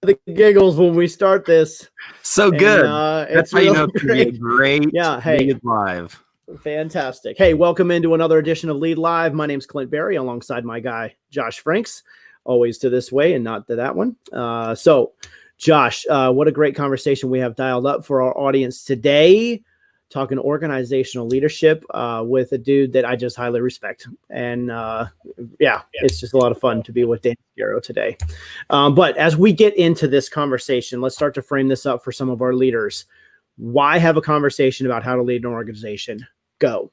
the giggles when we start this. So good. It's really it's great. Be a great Lead Live. Fantastic. Hey, welcome into another edition of Lead Live. My name's Clint Berry, alongside my guy, Josh Franks, always to this way and not to that one. So, Josh, what a great conversation we have dialed up for our audience today, talking organizational leadership with a dude that I just highly respect. And it's just a lot of fun to be with Dan Scarrow today. But as we get into this conversation, let's start to frame this up for some of our leaders. Why have a conversation about how to lead an organization? Go.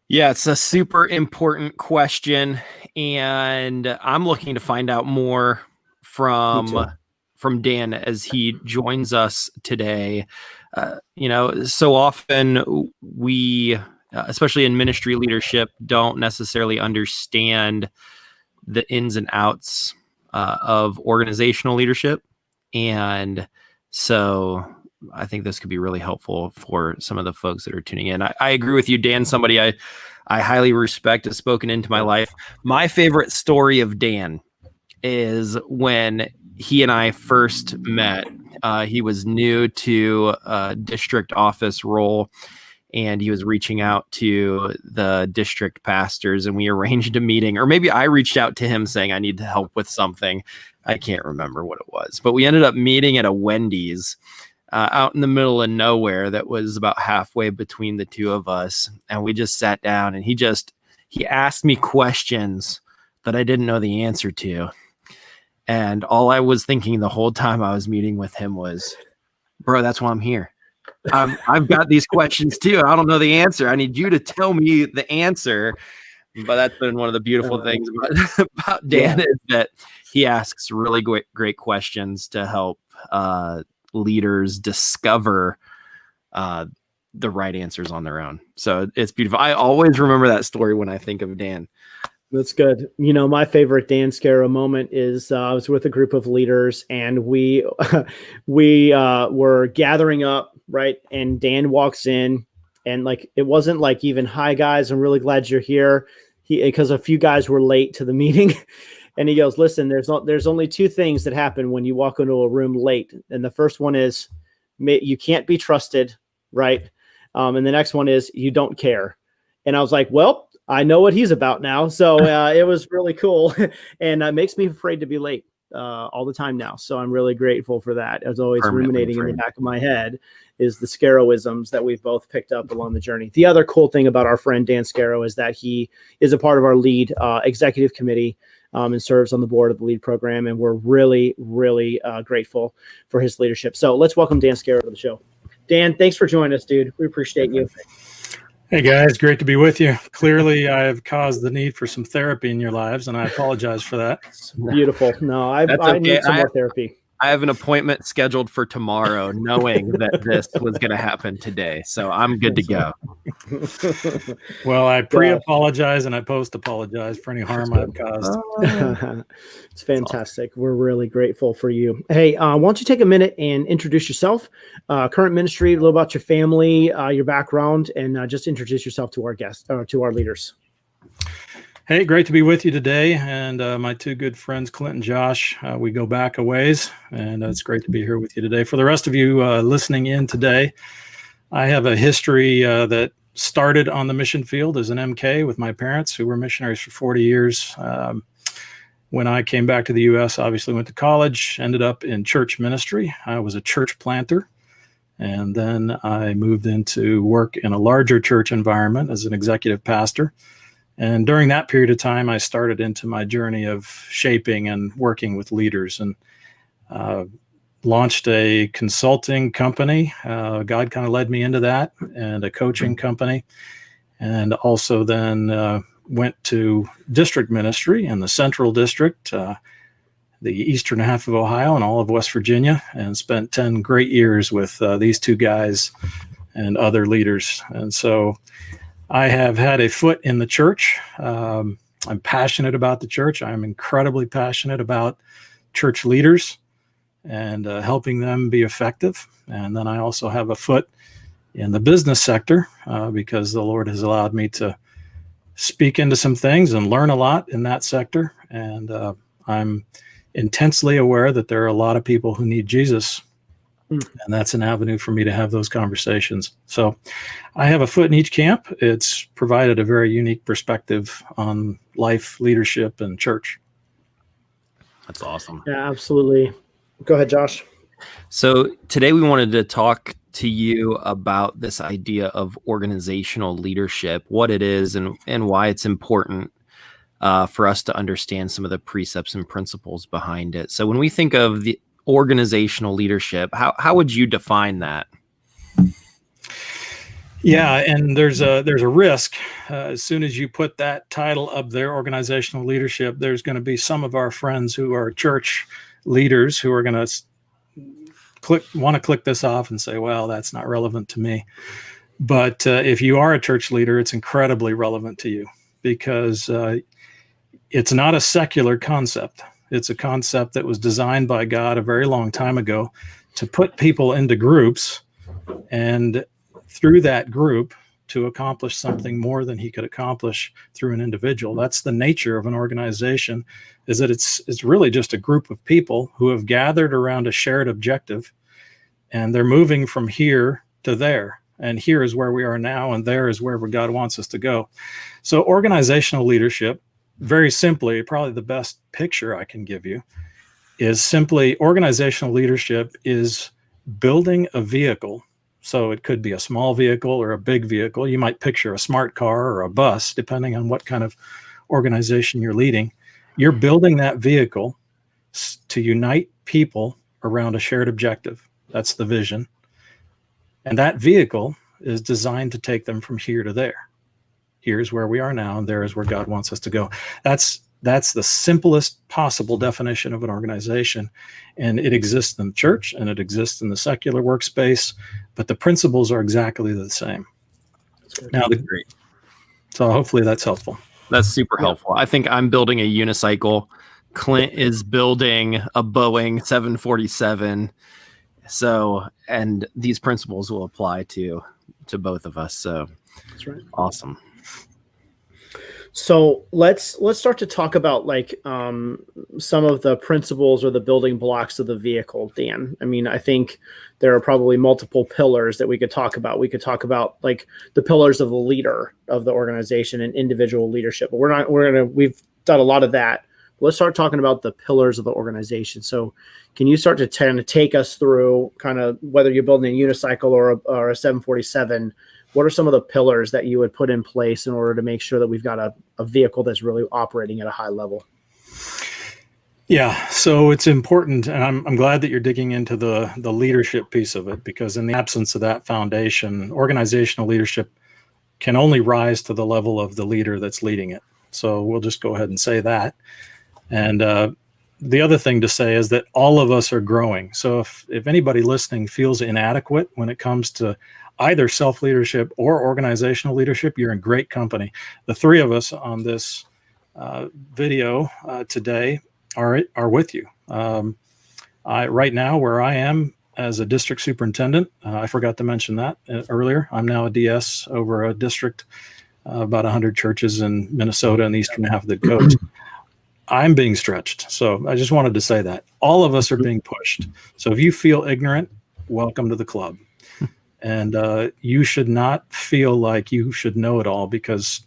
Yeah, it's a super important question. And I'm looking to find out more from Dan as he joins us today. So often we, especially in ministry leadership, don't necessarily understand the ins and outs of organizational leadership. And so I think this could be really helpful for some of the folks that are tuning in. I agree with you, Dan, somebody I highly respect has spoken into my life. My favorite story of Dan is when he and I first met. He was new to a district office role, and he was reaching out to the district pastors, and we arranged a meeting, or maybe I reached out to him saying I need help with something. I can't remember what it was, but we ended up meeting at a Wendy's out in the middle of nowhere that was about halfway between the two of us. And we just sat down, and he asked me questions that I didn't know the answer to. And all I was thinking the whole time I was meeting with him was, bro, that's why I'm here. I've got these questions too. I don't know the answer. I need you to tell me the answer. But that's been one of the beautiful things about Dan is that he asks really great questions to help leaders discover the right answers on their own. So it's beautiful. I always remember that story when I think of Dan. That's good. My favorite Dan Scarrow moment is I was with a group of leaders, and we were gathering up, right? And Dan walks in, and it wasn't even, hi guys, I'm really glad you're here. Because a few guys were late to the meeting, and he goes, listen, there's only two things that happen when you walk into a room late, and the first one is you can't be trusted, right? And the next one is you don't care. And I was like, well, I know what he's about now. So it was really cool. And it makes me afraid to be late all the time now. So I'm really grateful for that. As always, ruminating in the back of my head is the Scarrowisms that we've both picked up along the journey. The other cool thing about our friend Dan Scarrow is that he is a part of our LEAD executive committee and serves on the board of the LEAD program. And we're really, really grateful for his leadership. So let's welcome Dan Scarrow to the show. Dan, thanks for joining us, dude. We appreciate you. Hey guys, great to be with you. Clearly, I have caused the need for some therapy in your lives, and I apologize for that. Beautiful. No, I need some more therapy. I have an appointment scheduled for tomorrow, knowing that this was going to happen today. So I'm good to go. Well, I pre-apologize and I post-apologize for any harm I've caused. It's fantastic. We're really grateful for you. Hey, why don't you take a minute and introduce yourself, current ministry, a little about your family, your background, and just introduce yourself to our guests, to our leaders. Hey, great to be with you today. And my two good friends, Clint and Josh, we go back a ways, and it's great to be here with you today. For the rest of you listening in today, I have a history that started on the mission field as an MK with my parents, who were missionaries for 40 years. When I came back to the U.S., obviously went to college, ended up in church ministry. I was a church planter. And then I moved into work in a larger church environment as an executive pastor. And during that period of time, I started into my journey of shaping and working with leaders, and launched a consulting company. God kind of led me into that, and a coaching company. And also then went to district ministry in the Central District, the eastern half of Ohio and all of West Virginia, and spent 10 great years with these two guys and other leaders. And so I have had a foot in the church. I'm passionate about the church. I'm incredibly passionate about church leaders and helping them be effective. And then I also have a foot in the business sector because the Lord has allowed me to speak into some things and learn a lot in that sector. And I'm intensely aware that there are a lot of people who need Jesus. Mm. And that's an avenue for me to have those conversations. So I have a foot in each camp. It's provided a very unique perspective on life, leadership, and church. That's awesome. Yeah, absolutely. Go ahead, Josh. So today we wanted to talk to you about this idea of organizational leadership, what it is and why it's important for us to understand some of the precepts and principles behind it. So when we think of the organizational leadership, how would you define that? Yeah, and there's a risk. As soon as you put that title up there, organizational leadership, there's going to be some of our friends who are church leaders who are going to want to click this off and say, well, that's not relevant to me. But if you are a church leader, it's incredibly relevant to you, because it's not a secular concept. It's a concept that was designed by God a very long time ago to put people into groups, and through that group to accomplish something more than he could accomplish through an individual. That's the nature of an organization, is that it's really just a group of people who have gathered around a shared objective, and they're moving from here to there. And here is where we are now, and there is where God wants us to go. So organizational leadership, very simply, probably the best picture I can give you, is simply organizational leadership is building a vehicle. So it could be a small vehicle or a big vehicle. You might picture a smart car or a bus, depending on what kind of organization you're leading. You're building that vehicle to unite people around a shared objective. That's the vision. And that vehicle is designed to take them from here to there. Here's where we are now, and there is where God wants us to go. That's the simplest possible definition of an organization. And it exists in the church, and it exists in the secular workspace, but the principles are exactly the same. Now, Great. So hopefully that's helpful. That's super helpful. I think I'm building a unicycle. Clint is building a Boeing 747. So, and these principles will apply to both of us. So That's right. Awesome. So let's start to talk about like some of the principles or the building blocks of the vehicle, Dan. I mean, I think there are probably multiple pillars that we could talk about. We could talk about like the pillars of the leader of the organization and individual leadership. But we've done a lot of that. Let's start talking about the pillars of the organization. So can you start to kind of take us through kind of whether you're building a unicycle or a 747, what are some of the pillars that you would put in place in order to make sure that we've got a vehicle that's really operating at a high level? Yeah, so it's important, and I'm glad that you're digging into the leadership piece of it, because in the absence of that foundation, organizational leadership can only rise to the level of the leader that's leading it. So we'll just go ahead and say that. And the other thing to say is that all of us are growing. So if anybody listening feels inadequate when it comes to either self-leadership or organizational leadership, you're in great company. The three of us on this video today are with you. Right now, where I am as a district superintendent, I forgot to mention that earlier. I'm now a DS over a district, about 100 churches in Minnesota and the eastern half of the coast. I'm being stretched. So I just wanted to say that. All of us are being pushed. So if you feel ignorant, welcome to the club. And you should not feel like you should know it all, because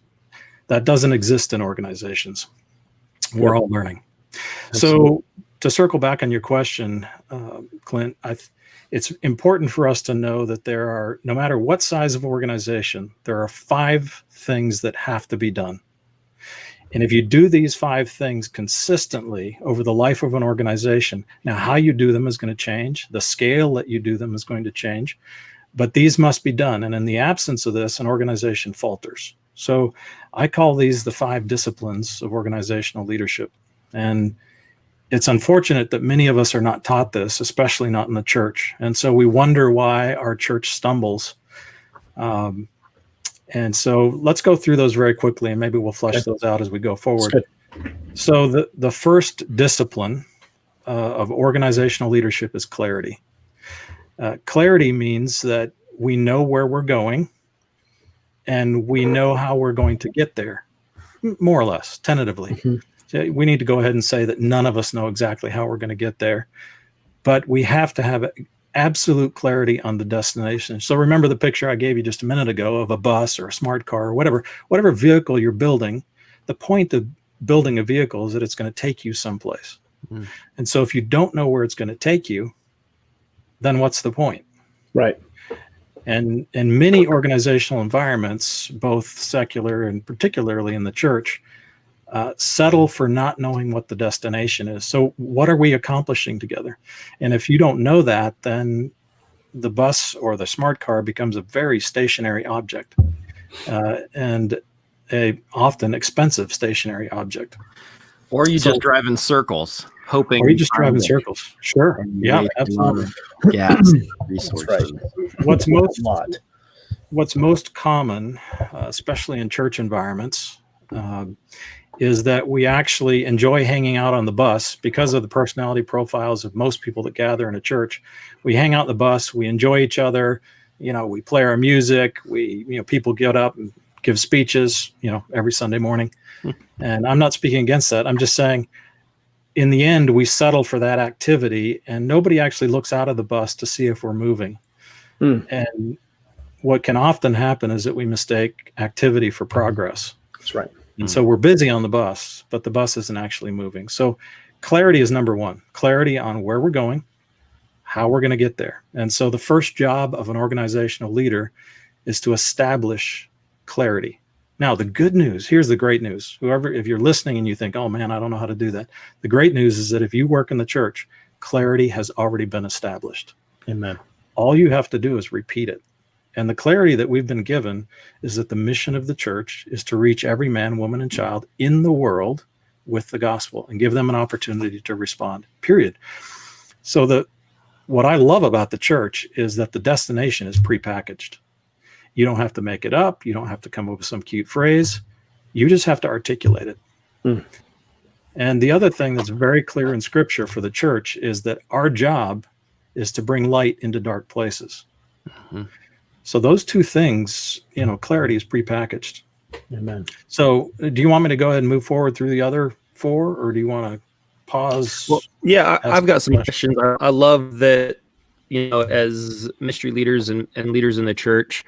that doesn't exist in organizations. We're all learning. Absolutely. So to circle back on your question, Clint, it's important for us to know that there are, no matter what size of organization, there are 5 things that have to be done. And if you do these 5 things consistently over the life of an organization, now how you do them is going to change. The scale that you do them is going to change. But these must be done. And in the absence of this, an organization falters. So I call these the 5 disciplines of organizational leadership. And it's unfortunate that many of us are not taught this, especially not in the church. And so we wonder why our church stumbles. And so let's go through those very quickly, and maybe we'll flesh those out as we go forward. So the first discipline of organizational leadership is clarity. Clarity means that we know where we're going, and we know how we're going to get there, more or less, tentatively. Mm-hmm. we need to go ahead and say that none of us know exactly how we're going to get there, but we have to have absolute clarity on the destination. So remember the picture I gave you just a minute ago of a bus or a smart car or whatever vehicle you're building. The point of building a vehicle is that it's going to take you someplace. Mm. And so if you don't know where it's going to take you, then what's the point? Right. And in many organizational environments, both secular and particularly in the church, settle for not knowing what the destination is. So what are we accomplishing together? And if you don't know that, then the bus or the smart car becomes a very stationary object, and a often expensive stationary object. Or you just drive in circles, hoping. Or you just drive in circles. Sure. Yeah, absolutely. Gas resources. That's right. What's most common, especially in church environments, is that we actually enjoy hanging out on the bus because of the personality profiles of most people that gather in a church. We hang out on the bus, we enjoy each other, we play our music, people get up and give speeches, every Sunday morning. And I'm not speaking against that. I'm just saying, in the end, we settle for that activity and nobody actually looks out of the bus to see if we're moving. And what can often happen is that we mistake activity for progress. That's right. And so we're busy on the bus, but the bus isn't actually moving. So clarity is number one. Clarity on where we're going, how we're going to get there. And so the first job of an organizational leader is to establish clarity. Now, the good news, here's the great news. If you're listening and you think, oh man, I don't know how to do that. The great news is that if you work in the church, clarity has already been established. Amen. All you have to do is repeat it. And the clarity that we've been given is that the mission of the church is to reach every man, woman, and child in the world with the gospel and give them an opportunity to respond, period. So what I love about the church is that the destination is prepackaged. You don't have to make it up. You don't have to come up with some cute phrase. You just have to articulate it. And the other thing that's very clear in Scripture for the church is that our job is to bring light into dark places. So those two things, clarity is prepackaged. Amen. So do you want me to go ahead and move forward through the other four, or do you want to pause? Well, yeah, I've got some questions. I love that, as ministry leaders and leaders in the church,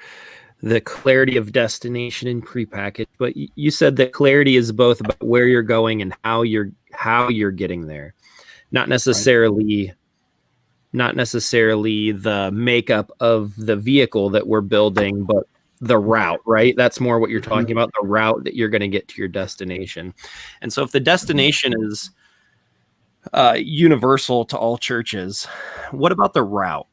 the clarity of destination and prepackaged. But you said that clarity is both about where you're going and how you're getting there, not necessarily. Right. Not necessarily the makeup of the vehicle that we're building, but the route, right? That's more what you're talking about, the route that you're going to get to your destination. And so if the destination is universal to all churches, what about the route?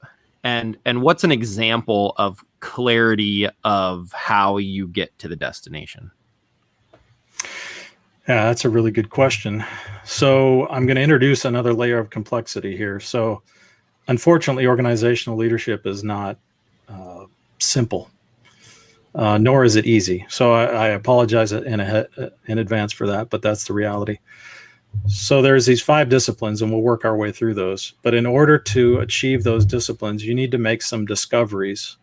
And what's an example of clarity of how you get to the destination? Yeah, that's a really good question. So I'm going to introduce another layer of complexity here. So unfortunately, organizational leadership is not simple, nor is it easy. So I apologize in advance for that, but that's the reality. So there's these 5 disciplines, and we'll work our way through those. But in order to achieve those disciplines, you need to make some discoveries.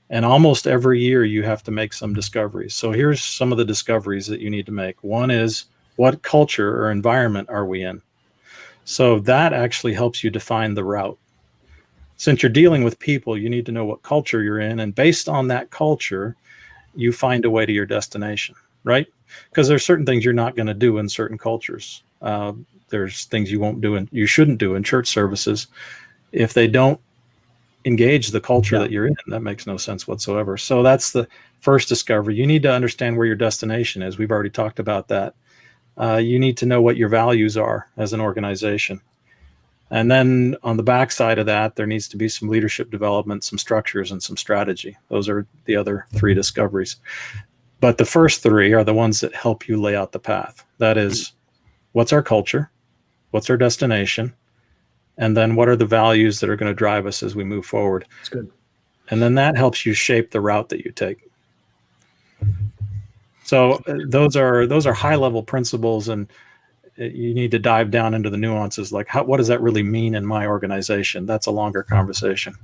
And almost every year, you have to make some discoveries. So here's some of the discoveries that you need to make. One is, what culture or environment are we in? So that actually helps you define the route. Since you're dealing with people, you need to know what culture you're in. And based on that culture, you find a way to your destination, right? Because there's certain things you're not going to do in certain cultures. There's things you won't do and you shouldn't do in church services. If they don't engage the culture that you're in, that makes no sense whatsoever. So that's the first discovery. You need to understand where your destination is. We've already talked about that. You need to know what your values are as an organization. And then on the backside of that, there needs to be some leadership development, some structures, and some strategy. Those are the other 3 discoveries. But the first 3 are the ones that help you lay out the path. That is, what's our culture? What's our destination? And then what are the values that are going to drive us as we move forward? That's good. And then that helps you shape the route that you take. So those are high-level principles, and you need to dive down into the nuances, like what does that really mean in my organization? That's a longer conversation.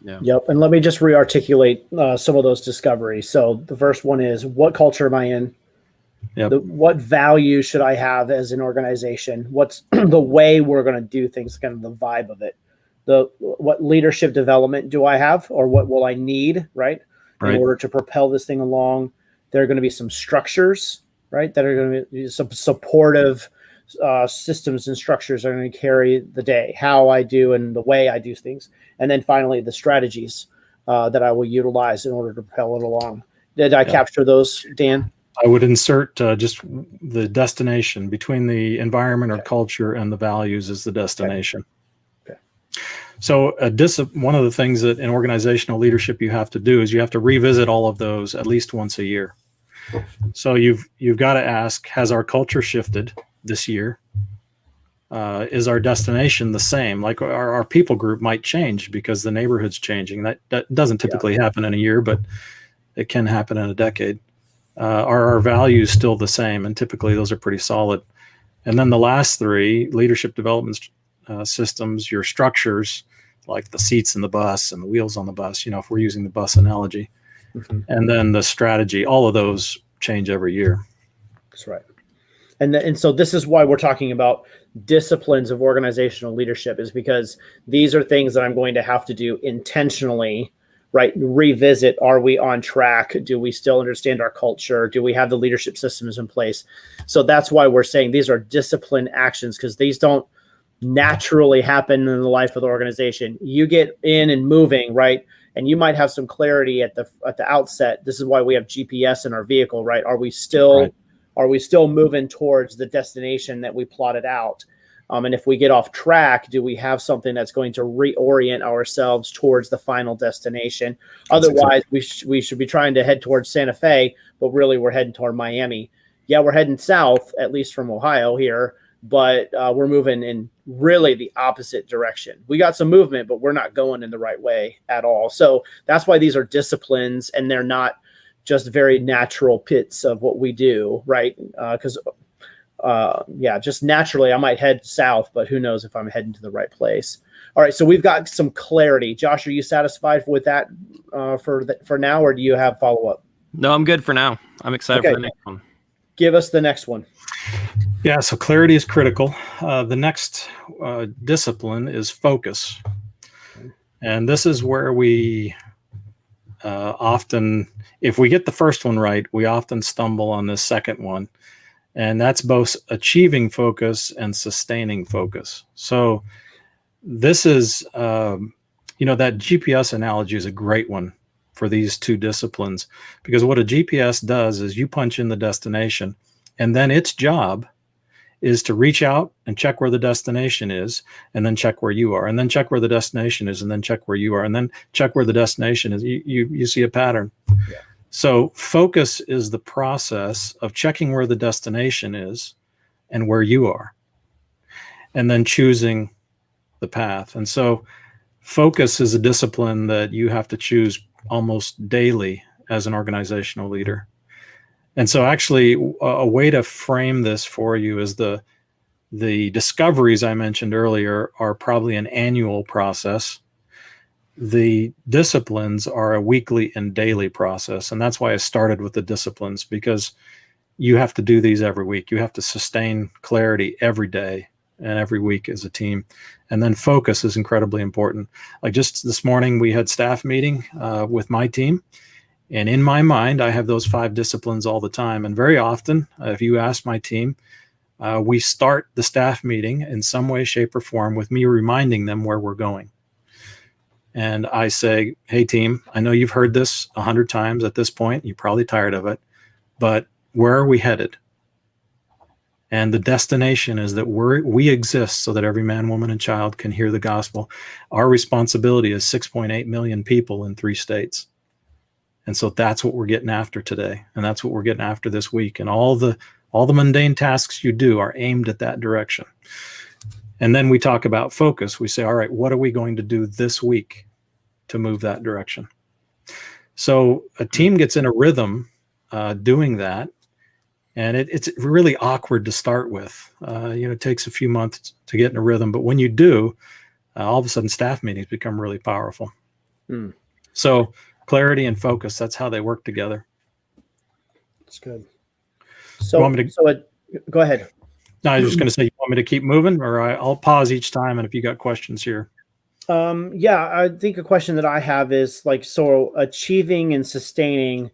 Yeah. Yep. And let me just re-articulate some of those discoveries. So the first one is, what culture am I in? Yep. What value should I have as an organization? What's the way we're going to do things, kind of the vibe of it. What leadership development do I have, or what will I need, right? In order to propel this thing along. There are going to be some structures, right? That are going to be some supportive systems and structures are going to carry the day, how I do and the way I do things. And then finally, the strategies that I will utilize in order to propel it along. Did I capture those, Dan? I would insert just the destination between the environment or culture and the values is the destination. Okay. So one of the things that in organizational leadership you have to do is you have to revisit all of those at least once a year. So you've got to ask, has our culture shifted this year? Is our destination the same? Like our people group might change because the neighborhood's changing. That doesn't typically happen in a year, but it can happen in a decade. Are our values still the same? And typically those are pretty solid. And then the last three, leadership development systems, your structures, like the seats in the bus and the wheels on the bus, if we're using the bus analogy. Mm-hmm. And then the strategy, all of those change every year. That's right. And so this is why we're talking about disciplines of organizational leadership, is because these are things that I'm going to have to do intentionally, right? Revisit, are we on track? Do we still understand our culture? Do we have the leadership systems in place? So that's why we're saying these are disciplined actions, because these don't naturally happen in the life of the organization. You get in and moving, right? And you might have some clarity at the outset. This is why we have GPS in our vehicle, right? Are we still moving towards the destination that we plotted out? And if we get off track, do we have something that's going to reorient ourselves towards the final destination? Otherwise, we should be trying to head towards Santa Fe, but really we're heading toward Miami. Yeah, we're heading south, at least from Ohio here, but we're moving in really the opposite direction. We got some movement, but we're not going in the right way at all. So that's why these are disciplines, and they're not just very natural pits of what we do, right? Because just naturally I might head south, but who knows if I'm heading to the right place. All right, so we've got some clarity. Josh, are you satisfied with that for now, or do you have follow-up? No, I'm good for now. I'm excited for the next one. Give us the next one. Yeah, so clarity is critical. The next discipline is focus. And this is where we often, if we get the first one right, we often stumble on this second one. And that's both achieving focus and sustaining focus. So this is, that GPS analogy is a great one for these two disciplines, because what a GPS does is you punch in the destination, and then its job is to reach out and check where the destination is, and then check where you are, and then check where the destination is, and then check where you are, and then check where the destination is. You see a pattern. Yeah. So focus is the process of checking where the destination is and where you are, and then choosing the path. And so focus is a discipline that you have to choose almost daily as an organizational leader. And so actually a way to frame this for you is the discoveries I mentioned earlier are probably an annual process. The disciplines are a weekly and daily process. And that's why I started with the disciplines, because you have to do these every week. You have to sustain clarity every day and every week as a team. And then focus is incredibly important. Like just this morning, we had staff meeting with my team. And in my mind, I have those 5 disciplines all the time. And very often, if you ask my team, we start the staff meeting in some way, shape, or form with me reminding them where we're going. And I say, hey, team, I know you've heard this 100 times at this point. You're probably tired of it. But where are we headed? And the destination is that we exist so that every man, woman, and child can hear the gospel. Our responsibility is 6.8 million people in 3 states. And so that's what we're getting after today. And that's what we're getting after this week. And all the mundane tasks you do are aimed at that direction. And then we talk about focus. We say, all right, what are we going to do this week to move that direction? So a team gets in a rhythm doing that. And it's really awkward to start with. It takes a few months to get in a rhythm. But when you do, all of a sudden staff meetings become really powerful. Mm. So clarity and focus, that's how they work together. That's good. So, go ahead. No, I was just going to say, you want me to keep moving, or I'll pause each time, and if you got questions here. Yeah, I think a question that I have is like, so achieving and sustaining,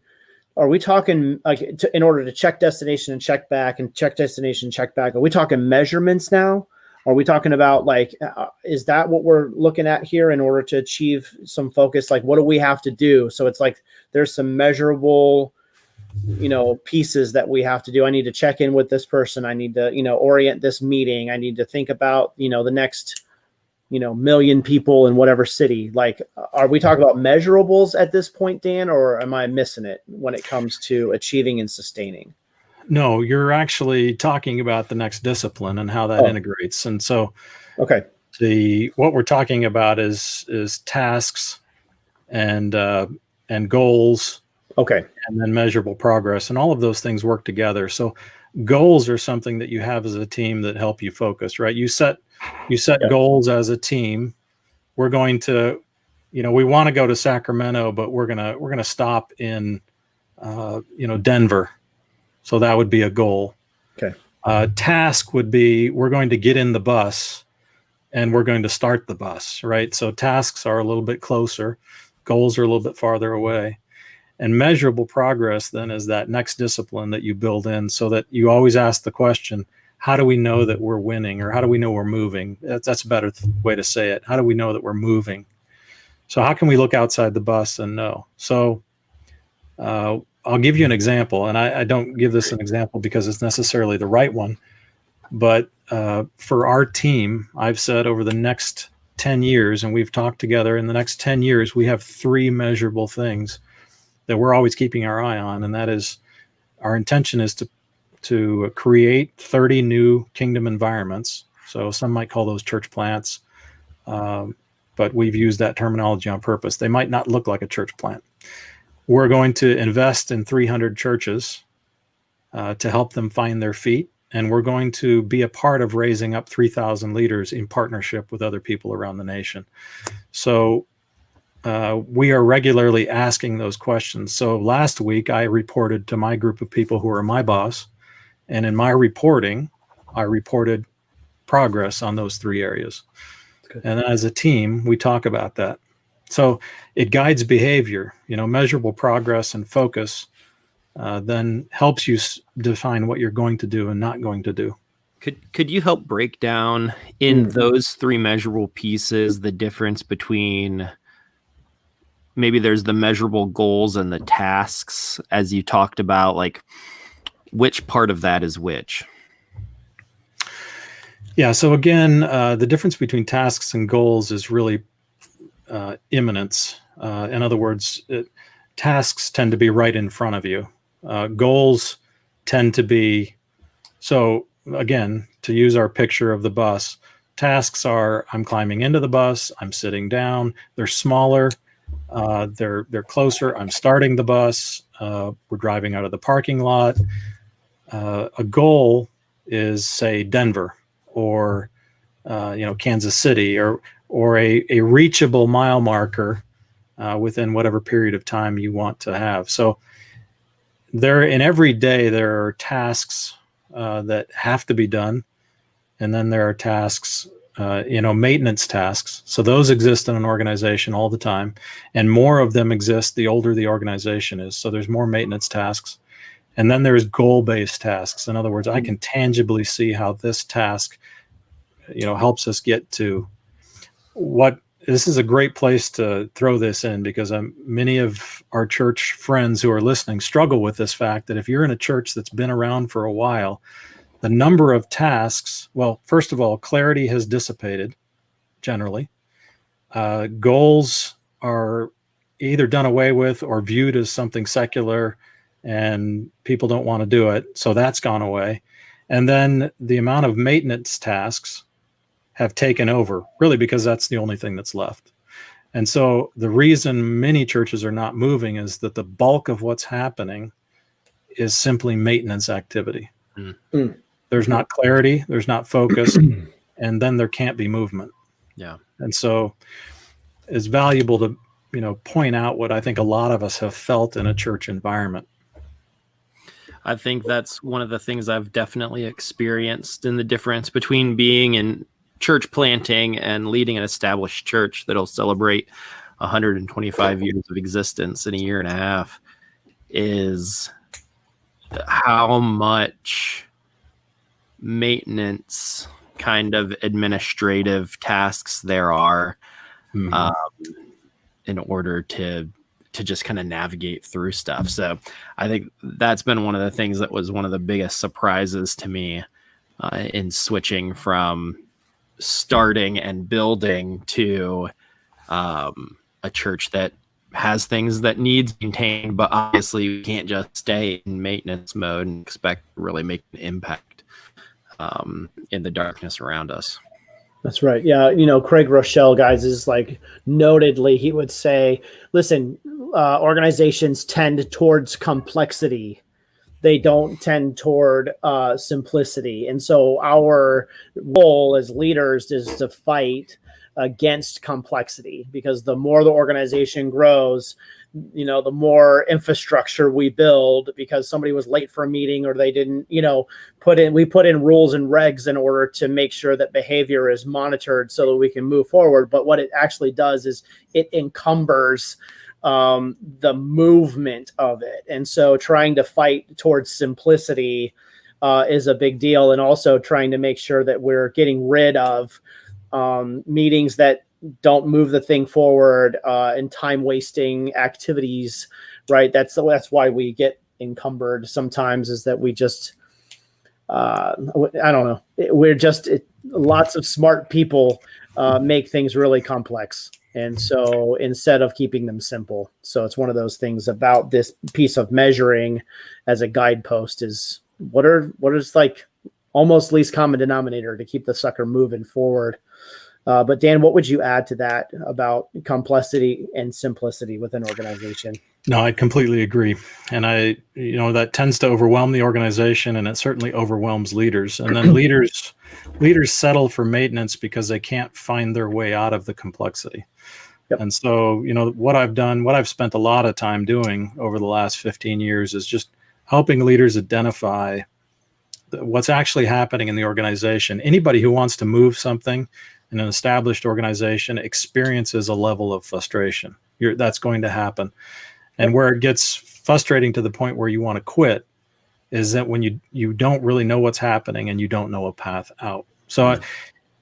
are we talking like in order to check destination and check back and check destination, check back? Are we talking measurements now? Are we talking about like, is that what we're looking at here in order to achieve some focus? Like, what do we have to do? So it's like, there's some measurable, pieces that we have to do. I need to check in with this person. I need to, orient this meeting. I need to think about, the next, million people in whatever city. Like, are we talking about measurables at this point, Dan, or am I missing it when it comes to achieving and sustaining? No, you're actually talking about the next discipline and how that integrates. And so, okay, what we're talking about is tasks and goals. Okay. And then measurable progress, and all of those things work together. So goals are something that you have as a team that help you focus, right? You set goals as a team. We're going to, we want to go to Sacramento, but we're going to stop in, Denver. So that would be a goal. Okay. Task would be, we're going to get in the bus and we're going to start the bus, right? So tasks are a little bit closer. Goals are a little bit farther away. And measurable progress then is that next discipline that you build in, so that you always ask the question, how do we know that we're winning, or how do we know we're moving? That's a better way to say it. How do we know that we're moving? So how can we look outside the bus and know? So I'll give you an example, and I don't give this an example because it's necessarily the right one, but for our team, I've said over the next 10 years, and we've talked together, in the next 10 years, we have 3 measurable things that we're always keeping our eye on. And that is, our intention is to create 30 new kingdom environments. So some might call those church plants, but we've used that terminology on purpose. They might not look like a church plant. We're going to invest in 300 churches to help them find their feet. And we're going to be a part of raising up 3,000 leaders in partnership with other people around the nation. So we are regularly asking those questions. So last week, I reported to my group of people who are my boss. And in my reporting, I reported progress on those 3 areas. And as a team, we talk about that. So it guides behavior. Measurable progress and focus then helps you define what you're going to do and not going to do. Could you help break down in those 3 measurable pieces the difference between, maybe there's the measurable goals and the tasks, as you talked about, like which part of that is which? Yeah. So again, the difference between tasks and goals is really imminence. In other words, tasks tend to be right in front of you. Goals tend to be, so again, to use our picture of the bus, tasks are, I'm climbing into the bus, I'm sitting down, they're smaller, they're closer, I'm starting the bus, we're driving out of the parking lot. A goal is, say, Denver or Kansas City, or a reachable mile marker within whatever period of time you want to have. So in every day there are tasks that have to be done, and then there are tasks, maintenance tasks. So those exist in an organization all the time, and more of them exist the older the organization is. So there's more maintenance tasks. And then there's goal-based tasks. In other words, I can tangibly see how this task, helps us get to what. This is a great place to throw this in, because many of our church friends who are listening struggle with this fact that if you're in a church that's been around for a while, the number of tasks, well, first of all, clarity has dissipated generally. Goals are either done away with or viewed as something secular, and people don't want to do it. So that's gone away. And then the amount of maintenance tasks have taken over, really, because that's the only thing that's left. And so the reason many churches are not moving is that the bulk of what's happening is simply maintenance activity. There's not clarity, there's not focus, and then there can't be movement. Yeah. And so it's valuable to, point out what I think a lot of us have felt in a church environment. I think that's one of the things I've definitely experienced in the difference between being in church planting and leading an established church that'll celebrate 125 years of existence in a year and a half is how much maintenance kind of administrative tasks there are in order to just kind of navigate through stuff. So I think that's been one of the things that was one of the biggest surprises to me in switching from starting and building to a church that has things that needs maintained, but obviously we can't just stay in maintenance mode and expect to really make an impact in the darkness around us. That's right. Yeah. Craig Rochelle, guys, is like notedly, he would say, listen, organizations tend towards complexity. They don't tend toward simplicity. And so our role as leaders is to fight against complexity, because the more the organization grows, the more infrastructure we build because somebody was late for a meeting or they didn't, we put in rules and regs in order to make sure that behavior is monitored so that we can move forward. But what it actually does is it encumbers the movement of it. And so trying to fight towards simplicity is a big deal. And also trying to make sure that we're getting rid of meetings that don't move the thing forward and time wasting activities, right? That's why we get encumbered sometimes, is that we just, I don't know. Lots of smart people make things really complex. And so instead of keeping them simple. So it's one of those things about this piece of measuring as a guidepost is what is like almost least common denominator to keep the sucker moving forward. But Dan, what would you add to that about complexity and simplicity within an organization? No, I completely agree. And that tends to overwhelm the organization, and it certainly overwhelms leaders. And then leaders settle for maintenance because they can't find their way out of the complexity. Yep. And so, what I've spent a lot of time doing over the last 15 years is just helping leaders identify what's actually happening in the organization. Anybody who wants to move something in an established organization experiences a level of frustration. That's going to happen. And where it gets frustrating to the point where you want to quit is that when you don't really know what's happening and you don't know a path out. So,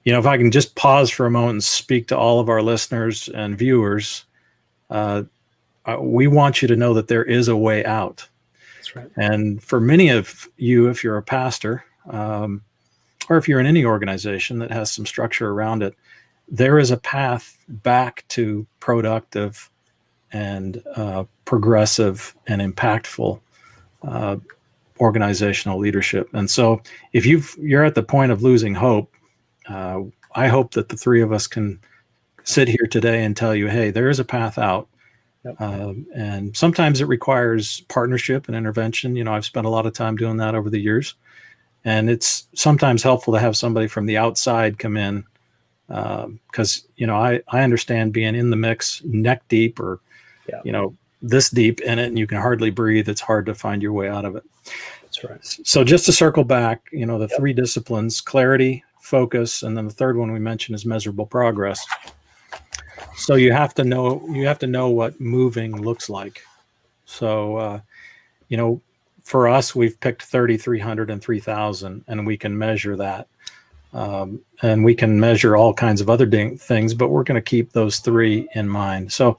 if I can just pause for a moment and speak to all of our listeners and viewers, we want you to know that there is a way out. That's right. And for many of you, if you're a pastor, or if you're in any organization that has some structure around it, there is a path back to productive and progressive and impactful organizational leadership. And so if you're at the point of losing hope, I hope that the three of us can sit here today and tell you, hey, there is a path out. Yep. And sometimes it requires partnership and intervention. I've spent a lot of time doing that over the years. And it's sometimes helpful to have somebody from the outside come in because, I understand being in the mix neck deep or, this deep in it and you can hardly breathe. It's hard to find your way out of it. That's right. So just to circle back, the three disciplines, clarity, focus, and then the third one we mentioned is measurable progress. So you have to know what moving looks like. So, for us, we've picked 30, 300, and 3,000, and we can measure that. And we can measure all kinds of other things, but we're going to keep those three in mind. So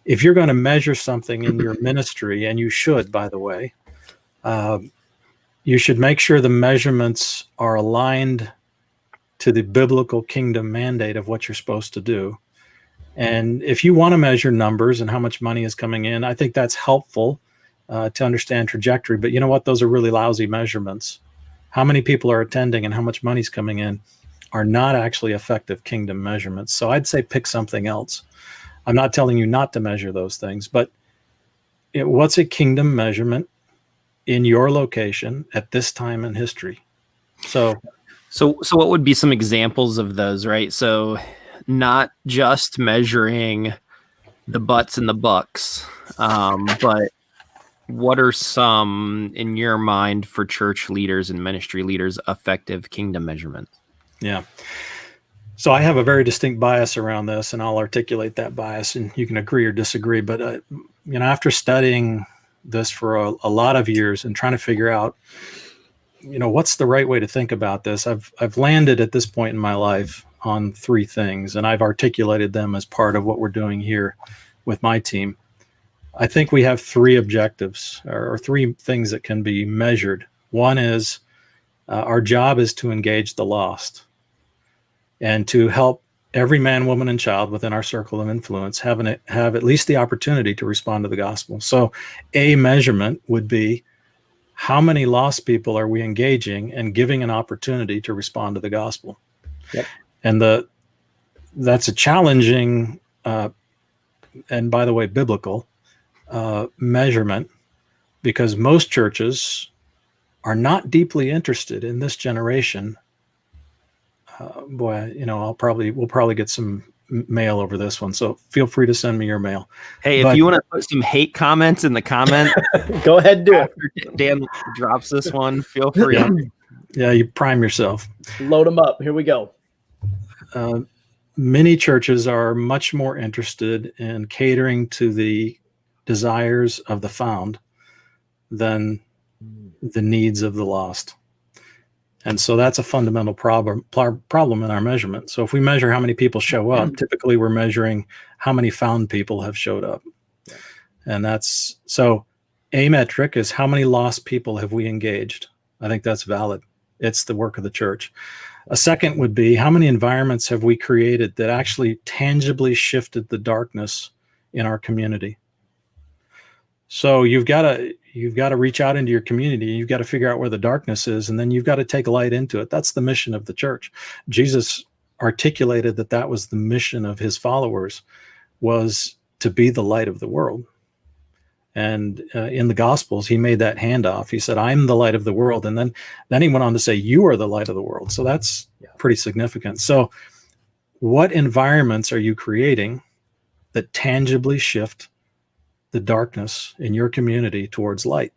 if you're going to measure something in your ministry, and you should, by the way, you should make sure the measurements are aligned to the biblical kingdom mandate of what you're supposed to do. And if you want to measure numbers and how much money is coming in, I think that's helpful to understand trajectory. But you know what? Those are really lousy measurements. How many people are attending and how much money's coming in are not actually effective kingdom measurements. So I'd say pick something else. I'm not telling you not to measure those things, but what's a kingdom measurement in your location at this time in history? So what would be some examples of those, right? So not just measuring the butts and the bucks, but what are some, in your mind, for church leaders and ministry leaders, effective kingdom measurements? Yeah. So I have a very distinct bias around this, and I'll articulate that bias, and you can agree or disagree. But, after studying this for a lot of years and trying to figure out, what's the right way to think about this, I've landed at this point in my life on three things, and I've articulated them as part of what we're doing here with my team. I think we have three objectives or three things that can be measured. One is our job is to engage the lost and to help every man, woman, and child within our circle of influence have at least the opportunity to respond to the gospel. So a measurement would be, how many lost people are we engaging and giving an opportunity to respond to the gospel? Yep. And that's a challenging, and by the way, biblical measurement, because most churches are not deeply interested in this generation. We'll probably get some mail over this one, so feel free to send me your mail. Hey, if you want to put some hate comments in the comment, go ahead and do it. Dan drops this one, feel free. Yeah, you prime yourself. Load them up. Here we go. Many churches are much more interested in catering to the desires of the found than the needs of the lost. And so that's a fundamental problem in our measurement. So if we measure how many people show up, typically we're measuring how many found people have showed up. And so a metric is, how many lost people have we engaged? I think that's valid. It's the work of the church. A second would be, how many environments have we created that actually tangibly shifted the darkness in our community? So you've got to reach out into your community. You've got to figure out where the darkness is, and then you've got to take light into it. That's the mission of the church. Jesus articulated that was the mission of his followers, was to be the light of the world. And in the Gospels, he made that handoff. He said, "I'm the light of the world," and then he went on to say, "You are the light of the world." So that's pretty significant. So, what environments are you creating that tangibly shift the darkness in your community towards light?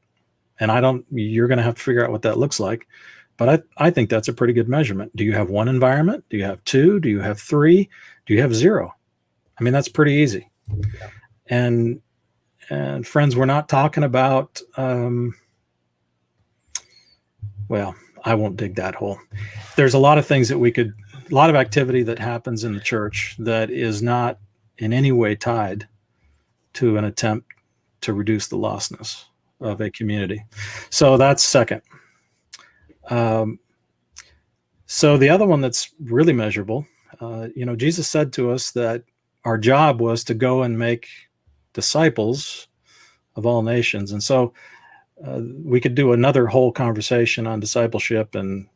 And you're going to have to figure out what that looks like. But I think that's a pretty good measurement. Do you have one environment? Do you have two? Do you have three? Do you have zero? I mean, that's pretty easy. Yeah. And friends, we're not talking about, well, I won't dig that hole. There's a lot of things a lot of activity that happens in the church that is not in any way tied to an attempt to reduce the lostness of a community. So that's second. So the other one that's really measurable, Jesus said to us that our job was to go and make disciples of all nations. And so we could do another whole conversation on discipleship and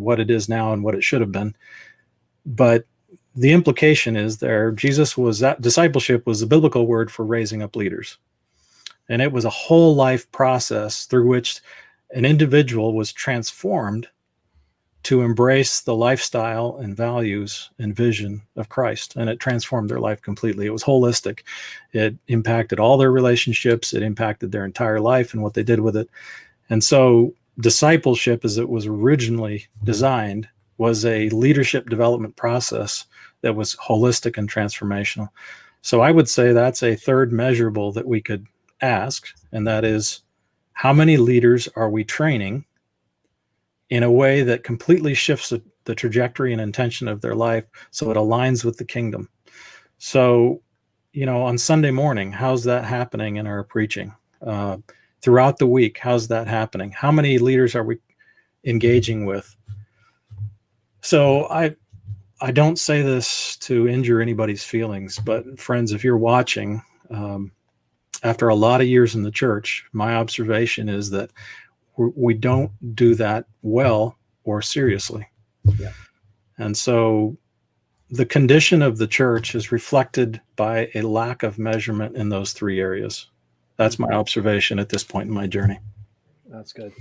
what it is now and what it should have been. But the implication is that discipleship was the biblical word for raising up leaders. And it was a whole life process through which an individual was transformed to embrace the lifestyle and values and vision of Christ. And it transformed their life completely. It was holistic. It impacted all their relationships. It impacted their entire life and what they did with it. And so discipleship, as it was originally designed, was a leadership development process that was holistic and transformational. So I would say that's a third measurable that we could ask, and that is, how many leaders are we training in a way that completely shifts the trajectory and intention of their life so it aligns with the kingdom? So, on Sunday morning, how's that happening in our preaching? Throughout the week, how's that happening? How many leaders are we engaging with? So I don't say this to injure anybody's feelings, but friends, if you're watching, after a lot of years in the church, my observation is that we don't do that well or seriously. Yeah. And so the condition of the church is reflected by a lack of measurement in those three areas. That's my observation at this point in my journey. That's good.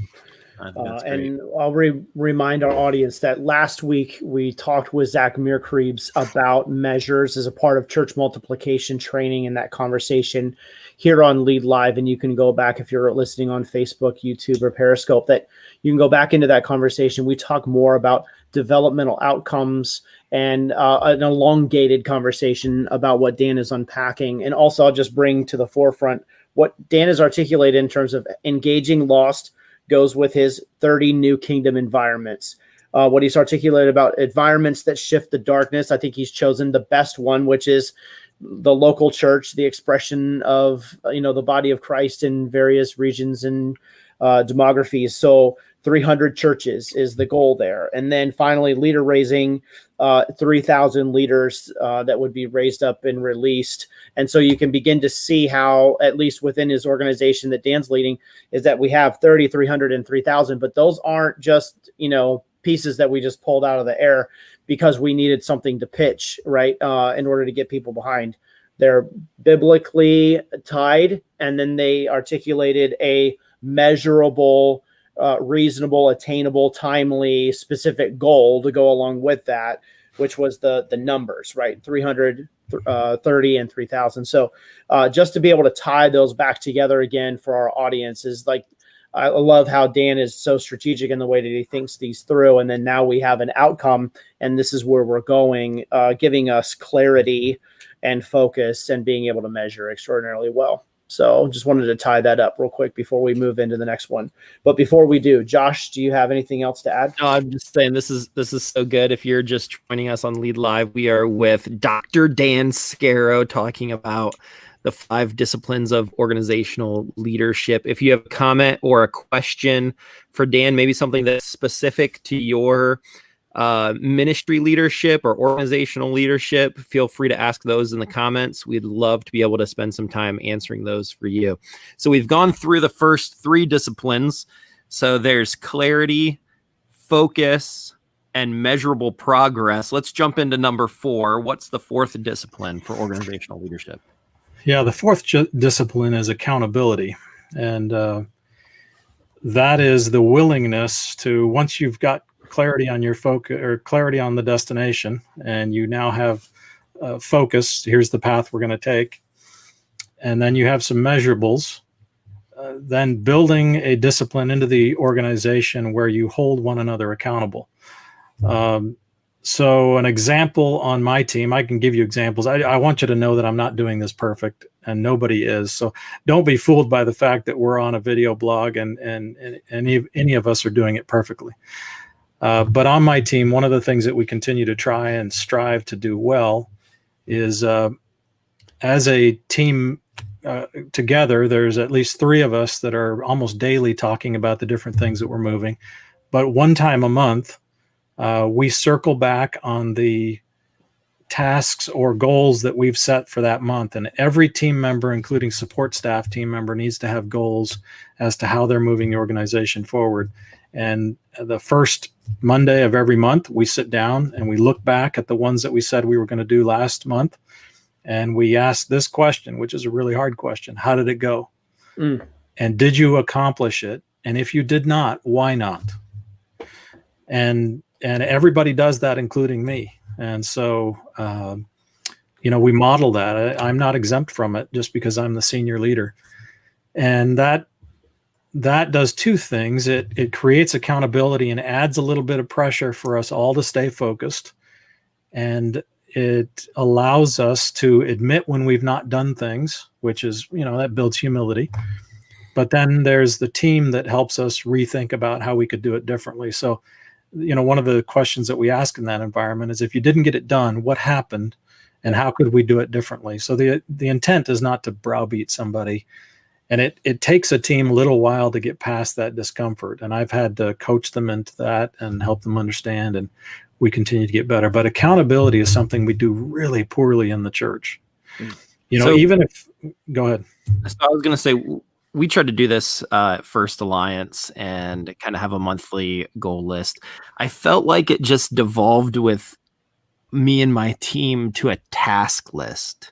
That's great. And I'll remind our audience that last week we talked with Zach Mearkreebs about measures as a part of church multiplication training in that conversation here on Lead Live. And you can go back if you're listening on Facebook, YouTube, or Periscope, that you can go back into that conversation. We talk more about developmental outcomes and an elongated conversation about what Dan is unpacking. And also I'll just bring to the forefront what Dan has articulated in terms of engaging lost goes with his 30 new kingdom environments. What he's articulated about environments that shift the darkness, I think he's chosen the best one, which is the local church, the expression of, the body of Christ in various regions and demographies. So 300 churches is the goal there. And then finally, leader raising, 3,000 leaders that would be raised up and released. And so you can begin to see how, at least within his organization that Dan's leading, is that we have 30, 300, and 3,000. But those aren't just, pieces that we just pulled out of the air because we needed something to pitch, right, in order to get people behind. They're biblically tied, and then they articulated a measurable, reasonable, attainable, timely, specific goal to go along with that, which was the numbers, right? 300, 30, and 3,000. So just to be able to tie those back together again for our audience is like, I love how Dan is so strategic in the way that he thinks these through. And then now we have an outcome, and this is where we're going, giving us clarity and focus and being able to measure extraordinarily well. So just wanted to tie that up real quick before we move into the next one. But before we do, Josh, do you have anything else to add? No, I'm just saying this is so good. If you're just joining us on Lead Live, we are with Dr. Dan Scarrow talking about the 5 disciplines of organizational leadership. If you have a comment or a question for Dan, maybe something that's specific to your ministry leadership or organizational leadership, feel free to ask those in the comments. We'd love to be able to spend some time answering those for you. So we've gone through the first 3 disciplines. So there's clarity, focus, and measurable progress. Let's jump into number 4. What's the 4th discipline for organizational leadership? Yeah, the 4th discipline is accountability. And that is the willingness to, once you've got clarity on your focus or clarity on the destination, and you now have focus, here's the path we're going to take, and then you have some measurables, then building a discipline into the organization where you hold one another accountable. So an example on my team, I can give you examples. I want you to know that I'm not doing this perfect, and nobody is. So don't be fooled by the fact that we're on a video blog and any of us are doing it perfectly. But on my team, one of the things that we continue to try and strive to do well is as a team together, there's at least 3 of us that are almost daily talking about the different things that we're moving. But one time a month, we circle back on the tasks or goals that we've set for that month. And every team member, including support staff team member, needs to have goals as to how they're moving the organization forward. And the first Monday of every month, we sit down and we look back at the ones that we said we were going to do last month. And we ask this question, which is a really hard question. How did it go? And did you accomplish it? And if you did not, why not? And everybody does that, including me. And so, we model that. I'm not exempt from it just because I'm the senior leader. And that does 2 things. It creates accountability and adds a little bit of pressure for us all to stay focused. And it allows us to admit when we've not done things, which is, that builds humility. But then there's the team that helps us rethink about how we could do it differently. So, one of the questions that we ask in that environment is, if you didn't get it done, what happened and how could we do it differently? So the intent is not to browbeat somebody. And it takes a team a little while to get past that discomfort. And I've had to coach them into that and help them understand, and we continue to get better. But accountability is something we do really poorly in the church. Go ahead. So I was going to say, we tried to do this at First Alliance and kind of have a monthly goal list. I felt like it just devolved with me and my team to a task list.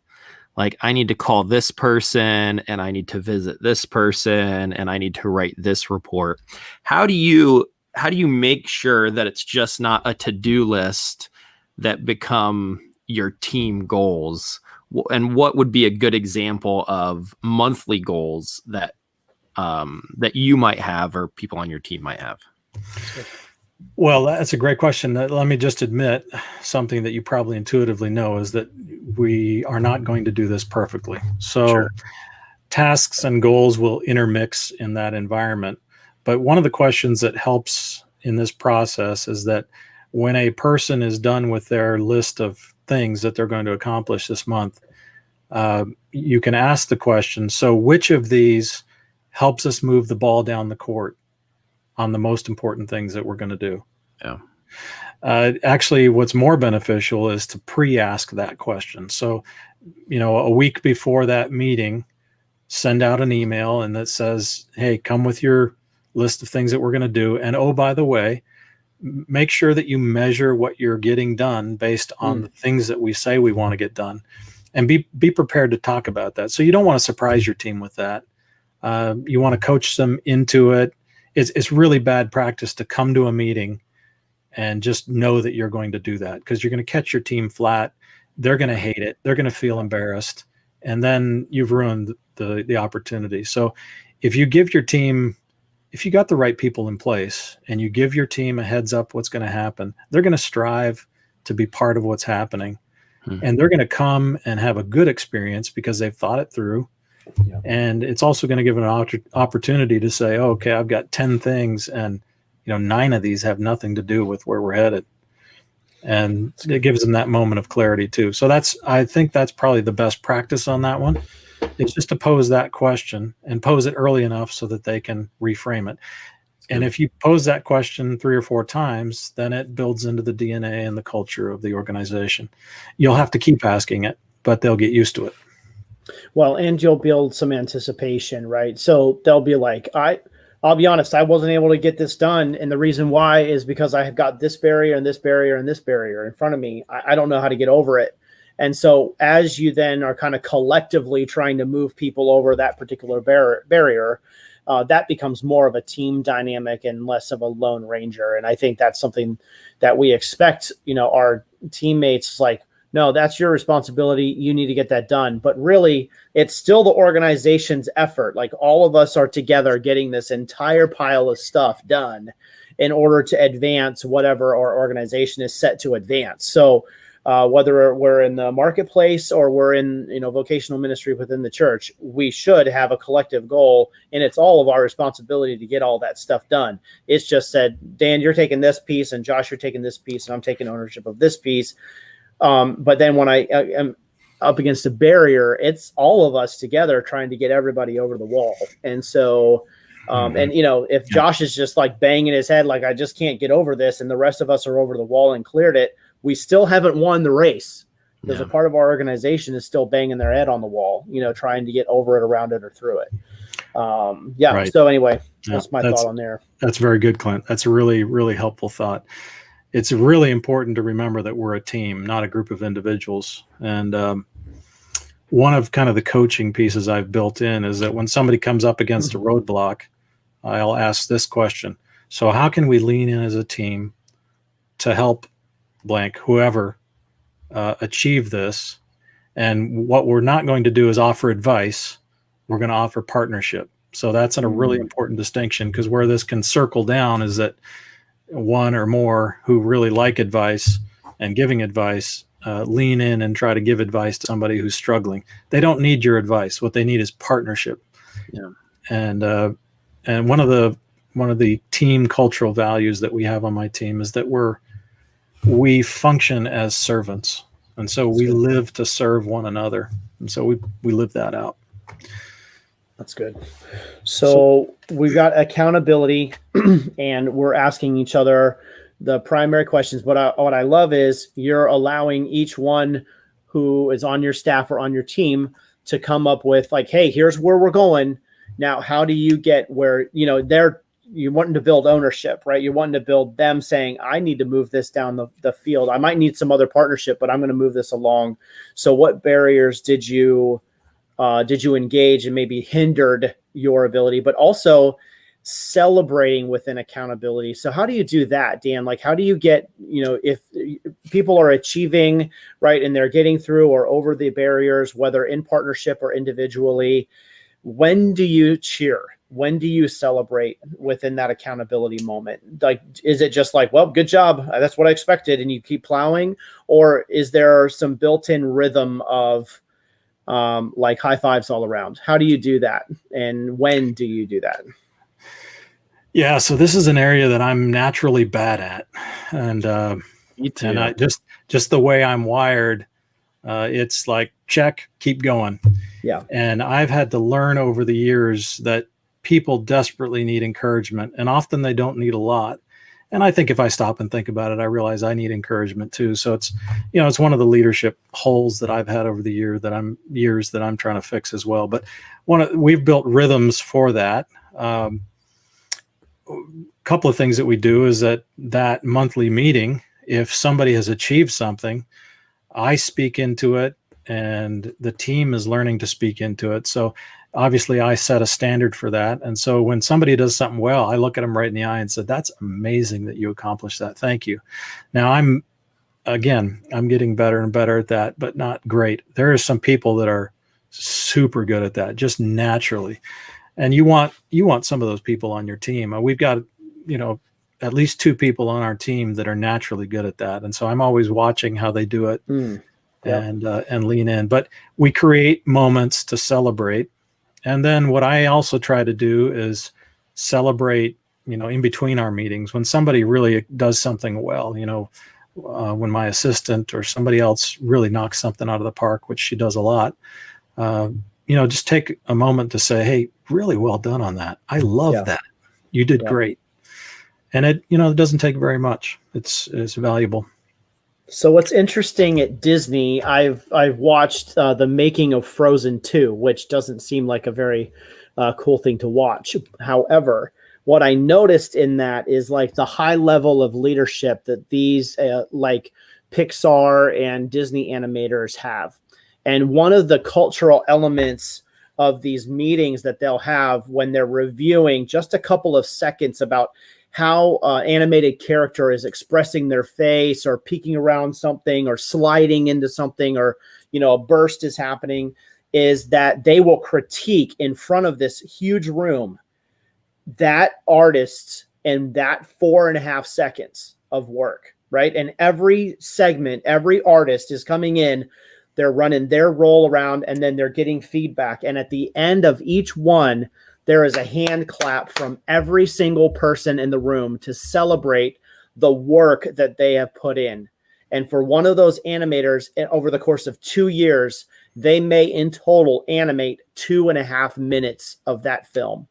like, I need to call this person and I need to visit this person and I need to write this report. How do you make sure that it's just not a to-do list that become your team goals? And what would be a good example of monthly goals that that you might have or people on your team might have? Well, that's a great question. Let me just admit something that you probably intuitively know is that we are not going to do this perfectly. So Sure. tasks and goals will intermix in that environment. But one of the questions that helps in this process is that when a person is done with their list of things that they're going to accomplish this month, you can ask the question, so which of these helps us move the ball down the court on the most important things that we're going to do? Yeah. Actually, what's more beneficial is to pre-ask that question. So, a week before that meeting, send out an email and that says, hey, come with your list of things that we're going to do. And oh, by the way, make sure that you measure what you're getting done based on the things that we say we want to get done, and be prepared to talk about that. So you don't want to surprise your team with that. You want to coach them into it. It's really bad practice to come to a meeting and just know that you're going to do that, because you're going to catch your team flat. They're going to hate it. They're going to feel embarrassed. And then you've ruined the opportunity. So if you give your team, if you got the right people in place and you give your team a heads up what's going to happen, they're going to strive to be part of what's happening. And they're going to come and have a good experience because they've thought it through. Yeah. And it's also going to give an opportunity to say, oh, okay, I've got 10 things and 9 of these have nothing to do with where we're headed. And it gives them that moment of clarity too. So I think that's probably the best practice on that one. It's just to pose that question and pose it early enough so that they can reframe it. And if you pose that question 3 or 4 times, then it builds into the DNA and the culture of the organization. You'll have to keep asking it, but they'll get used to it. Well, and you'll build some anticipation, right? So they'll be like, I'll be honest, I wasn't able to get this done. And the reason why is because I have got this barrier and this barrier and this barrier in front of me. I don't know how to get over it. And so as you then are kind of collectively trying to move people over that particular barrier, that becomes more of a team dynamic and less of a lone ranger. And I think that's something that we expect, our teammates, like, no, that's your responsibility. You need to get that done. But really, it's still the organization's effort. Like, all of us are together getting this entire pile of stuff done in order to advance whatever our organization is set to advance. So whether we're in the marketplace or we're in vocational ministry within the church, we should have a collective goal, and it's all of our responsibility to get all that stuff done. It's just said, Dan, you're taking this piece, and Josh, you're taking this piece, and I'm taking ownership of this piece. But then when I am up against a barrier, it's all of us together trying to get everybody over the wall. And so, and if Josh is just like banging his head, like, I just can't get over this, and the rest of us are over the wall and cleared it, we still haven't won the race, because a part of our organization is still banging their head on the wall, trying to get over it, around it, or through it. Right. So anyway, that's my thought on there. That's very good, Clint. That's a really, really helpful thought. It's really important to remember that we're a team, not a group of individuals. And one of kind of the coaching pieces I've built in is that when somebody comes up against a roadblock, I'll ask this question. So how can we lean in as a team to help blank, whoever, achieve this? And what we're not going to do is offer advice. We're going to offer partnership. So that's a really important distinction, because where this can circle down is that one or more who really like advice and giving advice lean in and try to give advice to somebody who's struggling. They don't need your advice. What they need is partnership. Yeah. And one of the team cultural values that we have on my team is that we function as servants. And so we live to serve one another. And so we live that out. That's good. So we've got accountability, and we're asking each other the primary questions. But what I love is you're allowing each one who is on your staff or on your team to come up with, like, hey, here's where we're going. Now, how do you get where, you're wanting to build ownership, right? You're wanting to build them saying, I need to move this down the field. I might need some other partnership, but I'm going to move this along. So what barriers did you engage and maybe hindered your ability, but also celebrating within accountability? So how do you do that, Dan? Like, how do you get, if people are achieving, right, and they're getting through or over the barriers, whether in partnership or individually, when do you cheer? When do you celebrate within that accountability moment? Like, is it just like, well, good job, that's what I expected, and you keep plowing? Or is there some built-in rhythm of like high fives all around? How do you do that? And when do you do that? Yeah, so this is an area that I'm naturally bad at. And Me too. and I just the way I'm wired, it's like, check, keep going. Yeah. And I've had to learn over the years that people desperately need encouragement, and often they don't need a lot. And I think if I stop and think about it, I realize I need encouragement too. So it's, it's one of the leadership holes that I've had over the years that I'm trying to fix as well. But we've built rhythms for that. A couple of things that we do is that monthly meeting, if somebody has achieved something, I speak into it, and the team is learning to speak into it. So obviously I set a standard for that. And so when somebody does something well, I look at them right in the eye and say, that's amazing that you accomplished that. Thank you. Now I'm getting better and better at that, but not great. There are some people that are super good at that, just naturally. And you want some of those people on your team. We've got, at least 2 people on our team that are naturally good at that. And so I'm always watching how they do it. And lean in. But we create moments to celebrate. And then what I also try to do is celebrate, in between our meetings, when somebody really does something well, when my assistant or somebody else really knocks something out of the park, which she does a lot, just take a moment to say, hey, really well done on that. I love that. You did great. And it doesn't take very much. It's valuable. So what's interesting at Disney, I've watched the making of Frozen 2, which doesn't seem like a very cool thing to watch. However, what I noticed in that is like the high level of leadership that these like Pixar and Disney animators have. And one of the cultural elements of these meetings that they'll have when they're reviewing just a couple of seconds about how animated character is expressing their face or peeking around something or sliding into something, or, a burst is happening, is that they will critique in front of this huge room that artist and that 4.5 seconds of work, right? And every segment, every artist is coming in, they're running their roll around, and then they're getting feedback. And at the end of each one, there is a hand clap from every single person in the room to celebrate the work that they have put in. And for one of those animators, over the course of 2 years, they may in total animate 2.5 minutes of that film.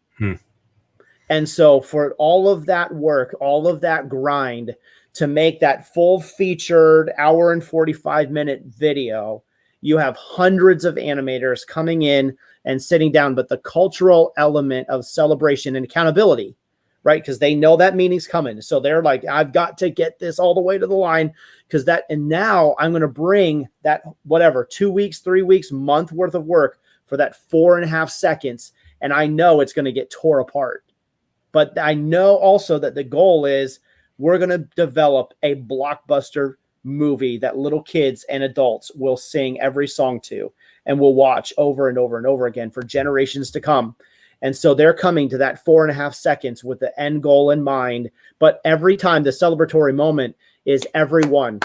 And so for all of that work, all of that grind to make that full featured hour and 45-minute video, you have hundreds of animators coming in and sitting down, but the cultural element of celebration and accountability, right? Because they know that meeting's coming. So they're like, I've got to get this all the way to the line, and now I'm going to bring that, 2 weeks, 3 weeks, month worth of work for that 4.5 seconds. And I know it's going to get tore apart. But I know also that the goal is we're going to develop a blockbuster movie that little kids and adults will sing every song to and will watch over and over and over again for generations to come. And so they're coming to that 4.5 seconds with the end goal in mind. But every time, the celebratory moment is everyone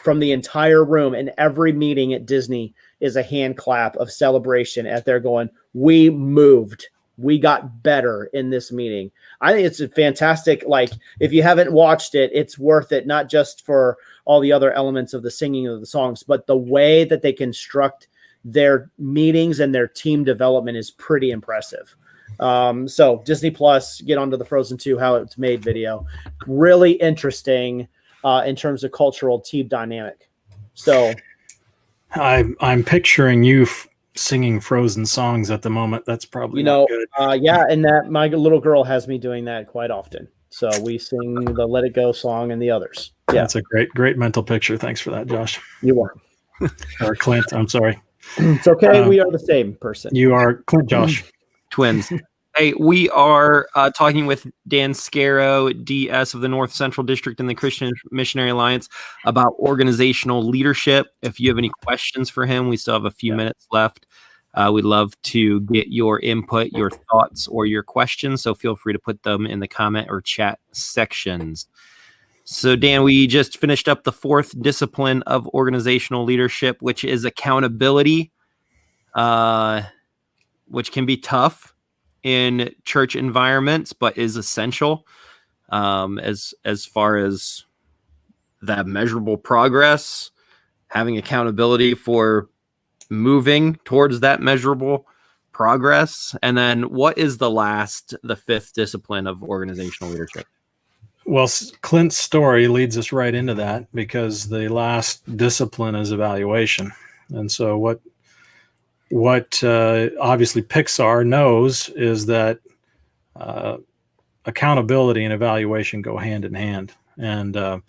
from the entire room, and every meeting at Disney is a hand clap of celebration as they're going, we moved. We got better in this meeting. I think it's a fantastic, like, if you haven't watched it, it's worth it, not just for all the other elements of the singing of the songs, but the way that they construct their meetings and their team development is pretty impressive. So Disney Plus, get onto the Frozen 2, How It's Made video. Really interesting in terms of cultural team dynamic. So I'm picturing you singing Frozen songs at the moment. That's probably not good. Yeah, and that my little girl has me doing that quite often. So we sing the Let It Go song and the others. Yeah, That's a great mental picture. Thanks for that, Josh. You're welcome. Or Clint, I'm sorry. It's okay. We are the same person. You are Clint, Josh. Twins. Hey, we are talking with Dan Scarrow, DS of the North Central District in the Christian Missionary Alliance, about organizational leadership. If you have any questions for him, we still have a few minutes left. We'd love to get your input, your thoughts, or your questions. So feel free to put them in the comment or chat sections. So, Dan, we just finished up the fourth discipline of organizational leadership, which is accountability, which can be tough in church environments, but is essential as far as that measurable progress, having accountability for moving towards that measurable progress. And then what is the fifth discipline of organizational leadership? Well, Clint's story leads us right into that, because the last discipline is evaluation. And so what obviously Pixar knows is that accountability and evaluation go hand in hand. And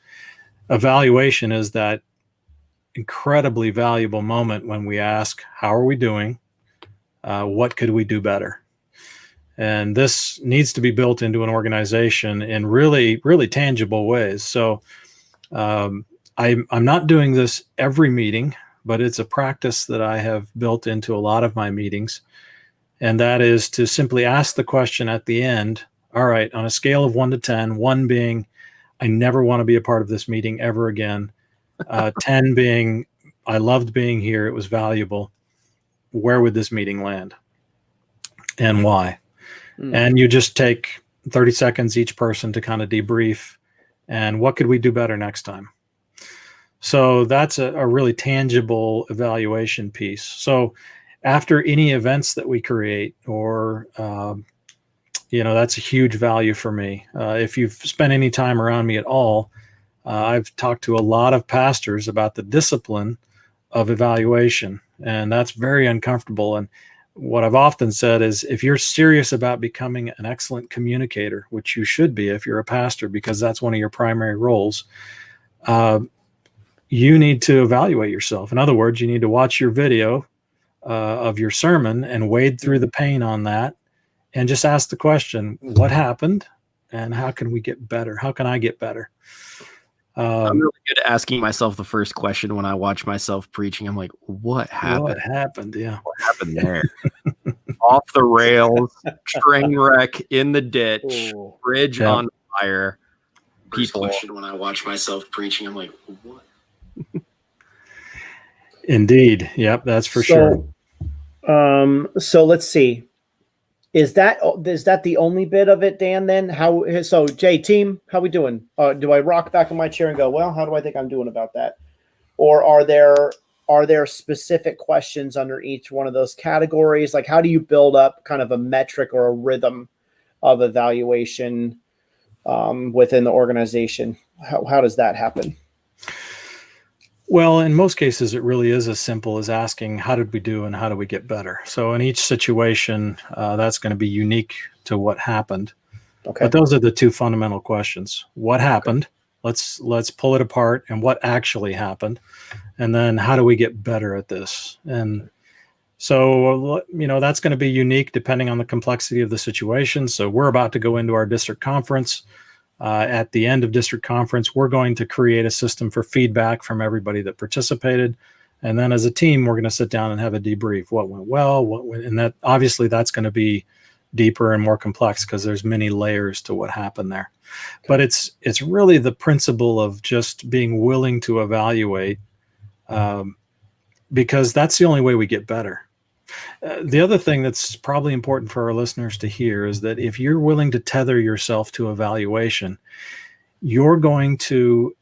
evaluation is that incredibly valuable moment when we ask, how are we doing? What could we do better? And this needs to be built into an organization in really, really tangible ways. So I'm not doing this every meeting, but it's a practice that I have built into a lot of my meetings. And that is to simply ask the question at the end, all right, on a scale of 1 to 10, 1 being, I never want to be a part of this meeting ever again. 10 being, I loved being here. It was valuable. Where would this meeting land? And why? And you just take 30 seconds each person to kind of debrief. And what could we do better next time? So that's a really tangible evaluation piece. So after any events that we create, or, that's a huge value for me. If you've spent any time around me at all, I've talked to a lot of pastors about the discipline of evaluation, and that's very uncomfortable. And what I've often said is, if you're serious about becoming an excellent communicator, which you should be if you're a pastor, because that's one of your primary roles, you need to evaluate yourself. In other words, you need to watch your video of your sermon and wade through the pain on that, and just ask the question, what happened and how can we get better? How can I get better? I'm really good at asking myself the first question when I watch myself preaching. I'm like, what happened? What happened? Yeah. What happened there? Off the rails, train wreck in the ditch, bridge on fire. People. Question when I watch myself preaching, I'm like, what? Indeed. Yep, that's for sure. So let's see. Is that the only bit of it, Dan? Then so Jay, team, how we doing? Do I rock back in my chair and go, well, how do I think I'm doing about that? Or are there specific questions under each one of those categories? Like, how do you build up kind of a metric or a rhythm of evaluation within the organization? How does that happen? Well, in most cases, it really is as simple as asking, how did we do and how do we get better? So in each situation, that's going to be unique to what happened. Okay. But those are the two fundamental questions. What happened? Okay. Let's pull it apart, and what actually happened? And then how do we get better at this? And so, that's going to be unique depending on the complexity of the situation. So we're about to go into our district conference. At the end of district conference, we're going to create a system for feedback from everybody that participated. And then as a team, we're going to sit down and have a debrief. What went well, and that obviously that's going to be deeper and more complex because there's many layers to what happened there. Okay. But it's really the principle of just being willing to evaluate, because that's the only way we get better. The other thing that's probably important for our listeners to hear is that if you're willing to tether yourself to evaluation, you're going to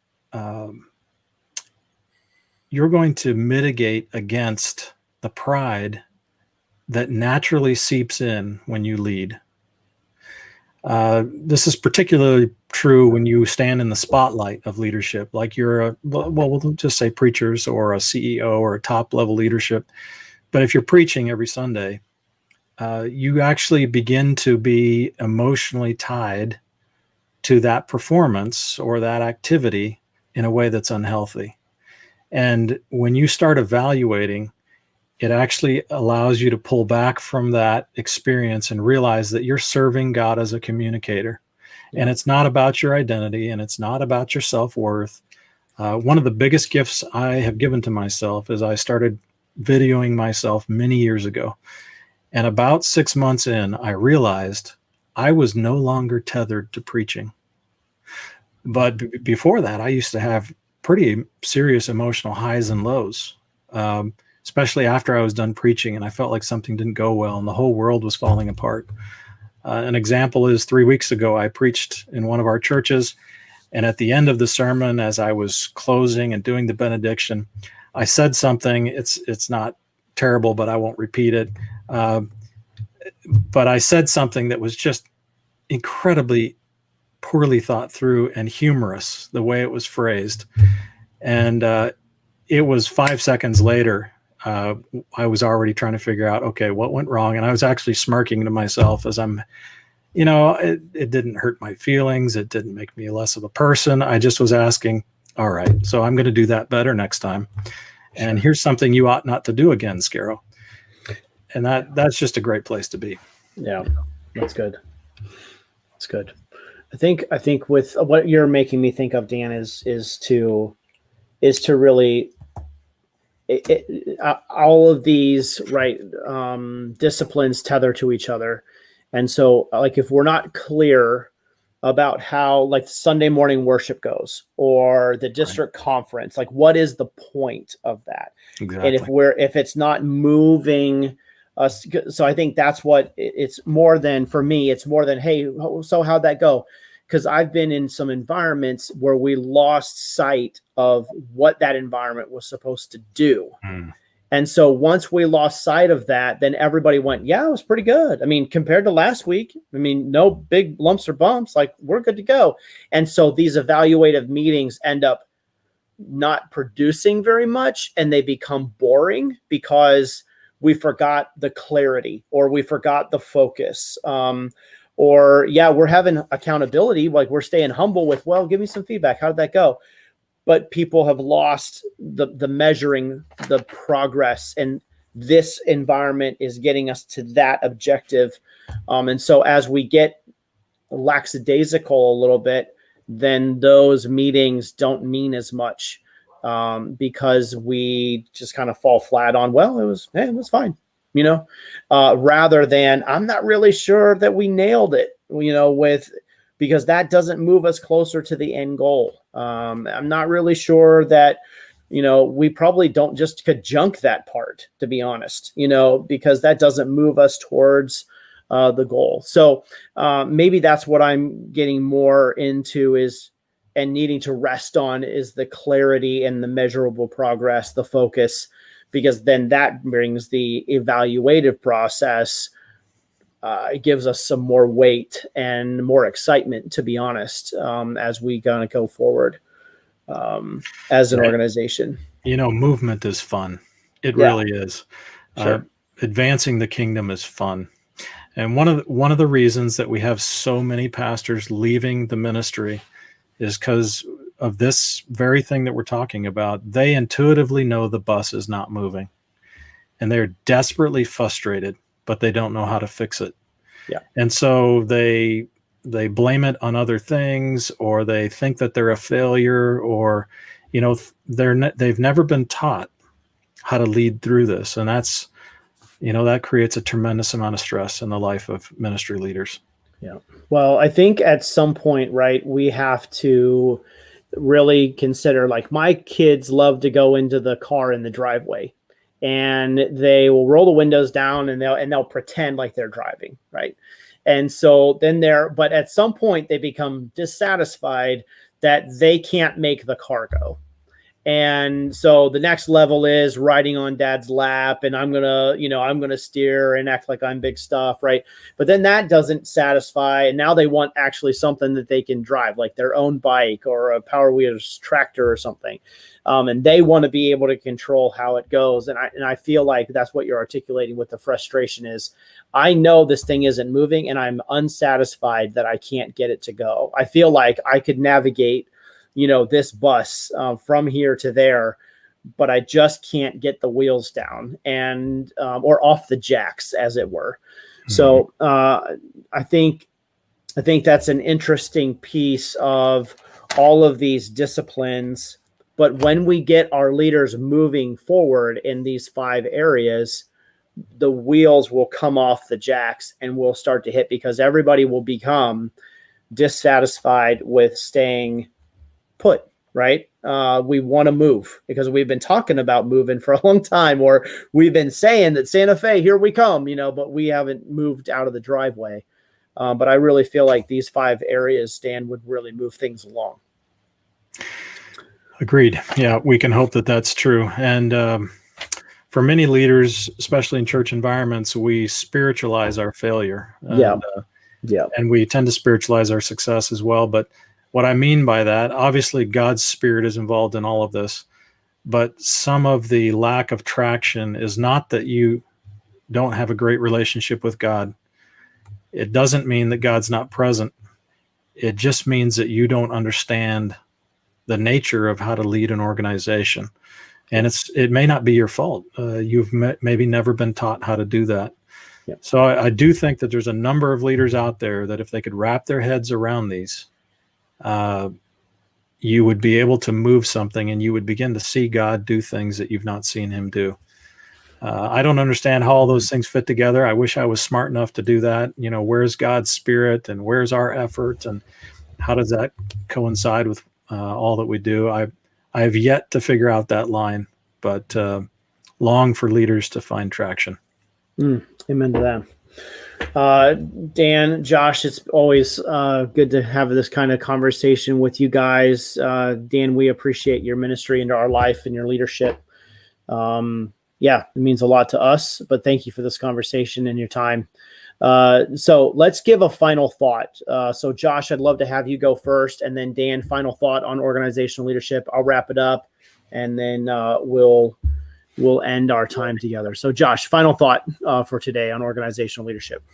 mitigate against the pride that naturally seeps in when you lead. This is particularly true when you stand in the spotlight of leadership, like you're we'll just say preachers or a CEO or a top level leadership. But if you're preaching every Sunday, you actually begin to be emotionally tied to that performance or that activity in a way that's unhealthy. And when you start evaluating, it actually allows you to pull back from that experience and realize that you're serving God as a communicator. Yeah. And it's not about your identity, and it's not about your self-worth. One of the biggest gifts I have given to myself is I started videoing myself many years ago. And about 6 months in, I realized I was no longer tethered to preaching. But before that, I used to have pretty serious emotional highs and lows, especially after I was done preaching and I felt like something didn't go well and the whole world was falling apart. An example is 3 weeks ago, I preached in one of our churches. And at the end of the sermon, as I was closing and doing the benediction, I said something. It's not terrible, but I won't repeat it. But I said something that was just incredibly poorly thought through and humorous, the way it was phrased. And it was 5 seconds later, I was already trying to figure out, okay, what went wrong? And I was actually smirking to myself as I'm, it didn't hurt my feelings. It didn't make me less of a person. I just was asking, all right, so I'm going to do that better next time. And here's something you ought not to do again, Scarrow. And that's just a great place to be. Yeah, that's good. That's good. I think with what you're making me think of, Dan, is to really all of these disciplines tether to each other. And so like if we're not clear about how like Sunday morning worship goes or the district conference, like what is the point of that? Exactly. And if it's not moving us, so I think that's what it's more than, for me, it's more than, hey, so how'd that go? Because I've been in some environments where we lost sight of what that environment was supposed to do. And so once we lost sight of that, then everybody went, yeah, it was pretty good. I mean, compared to last week, I mean, no big lumps or bumps, like we're good to go. And so these evaluative meetings end up not producing very much, and they become boring because we forgot the clarity or we forgot the focus. Or we're having accountability, like we're staying humble with, well, give me some feedback. How did that go? But people have lost the measuring the progress, and this environment is getting us to that objective. And so as we get lackadaisical a little bit, then those meetings don't mean as much because we just kind of fall flat on, well, it was fine. Rather than I'm not really sure that we nailed it, because that doesn't move us closer to the end goal. I'm not really sure that, we probably don't just could junk that part, to be honest, because that doesn't move us towards the goal. So maybe that's what I'm getting more into and needing to rest on is the clarity and the measurable progress, the focus, because then that brings the evaluative process. It gives us some more weight and more excitement, to be honest, as we gonna go forward as an organization. Movement is fun. It really is. Sure. Advancing the kingdom is fun. And one of the reasons that we have so many pastors leaving the ministry is because of this very thing that we're talking about. They intuitively know the bus is not moving, and they're desperately frustrated, but they don't know how to fix it. Yeah. And so they blame it on other things, or they think that they're a failure, or, they've never been taught how to lead through this. And that's, that creates a tremendous amount of stress in the life of ministry leaders. Yeah. Well, I think at some point, we have to really consider, like, my kids love to go into the car in the driveway, and they will roll the windows down and they'll pretend like they're driving. Right. And so then but at some point they become dissatisfied that they can't make the car go. And so the next level is riding on dad's lap, and I'm going to steer and act like I'm big stuff, right? But then that doesn't satisfy. And now they want actually something that they can drive, like their own bike or a Power Wheels tractor or something. And they want to be able to control how it goes. And I feel like that's what you're articulating with the frustration is, I know this thing isn't moving and I'm unsatisfied that I can't get it to go. I feel like I could navigate this bus from here to there, but I just can't get the wheels down and or off the jacks, as it were. Mm-hmm. So I think that's an interesting piece of all of these disciplines. But when we get our leaders moving forward in these 5 areas, the wheels will come off the jacks and we'll start to hit, because everybody will become dissatisfied with staying put, right? We want to move because we've been talking about moving for a long time, or we've been saying that Santa Fe, here we come, but we haven't moved out of the driveway. But I really feel like these 5 areas, Dan, would really move things along. Agreed. Yeah, we can hope that that's true. And for many leaders, especially in church environments, we spiritualize our failure. And we tend to spiritualize our success as well. But what I mean by that, obviously God's Spirit is involved in all of this, but some of the lack of traction is not that you don't have a great relationship with God. It doesn't mean that God's not present. It just means that you don't understand the nature of how to lead an organization. And it may not be your fault. You've maybe never been taught how to do that. Yeah. So I do think that there's a number of leaders out there that if they could wrap their heads around these, you would be able to move something and you would begin to see God do things that you've not seen him do. I don't understand how all those things fit together. I wish I was smart enough to do that. Where's God's Spirit and where's our effort and how does that coincide with all that we do? I have yet to figure out that line, but long for leaders to find traction. Amen to that. Dan, Josh, it's always good to have this kind of conversation with you guys. Dan, we appreciate your ministry into our life and your leadership. It means a lot to us, but thank you for this conversation and your time. So let's give a final thought. So Josh, I'd love to have you go first, and then Dan, final thought on organizational leadership. I'll wrap it up, and then we'll end our time together. So Josh, final thought for today on organizational leadership.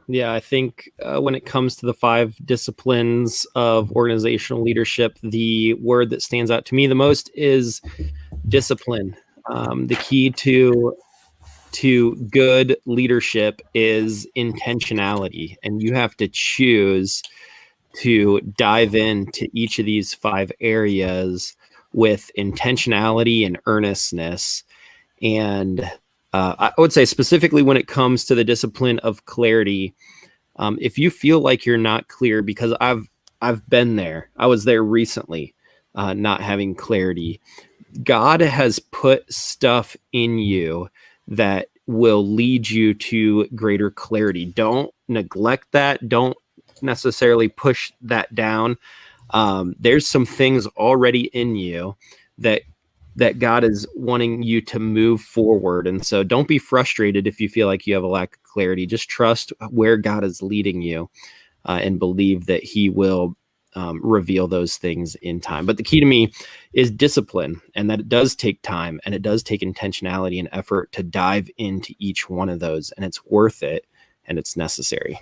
Yeah, I think when it comes to the 5 disciplines of organizational leadership, the word that stands out to me the most is discipline. The key to good leadership is intentionality, and you have to choose to dive into each of these 5 areas with intentionality and earnestness. And I would say specifically when it comes to the discipline of clarity, if you feel like you're not clear, because I've been there, I was there recently, not having clarity. God has put stuff in you that will lead you to greater clarity. Don't neglect that. Don't necessarily push that down. There's some things already in you that God is wanting you to move forward. And so don't be frustrated if you feel like you have a lack of clarity. Just trust where God is leading you and believe that he will reveal those things in time. But the key to me is discipline, and that it does take time and it does take intentionality and effort to dive into each one of those, and it's worth it and it's necessary.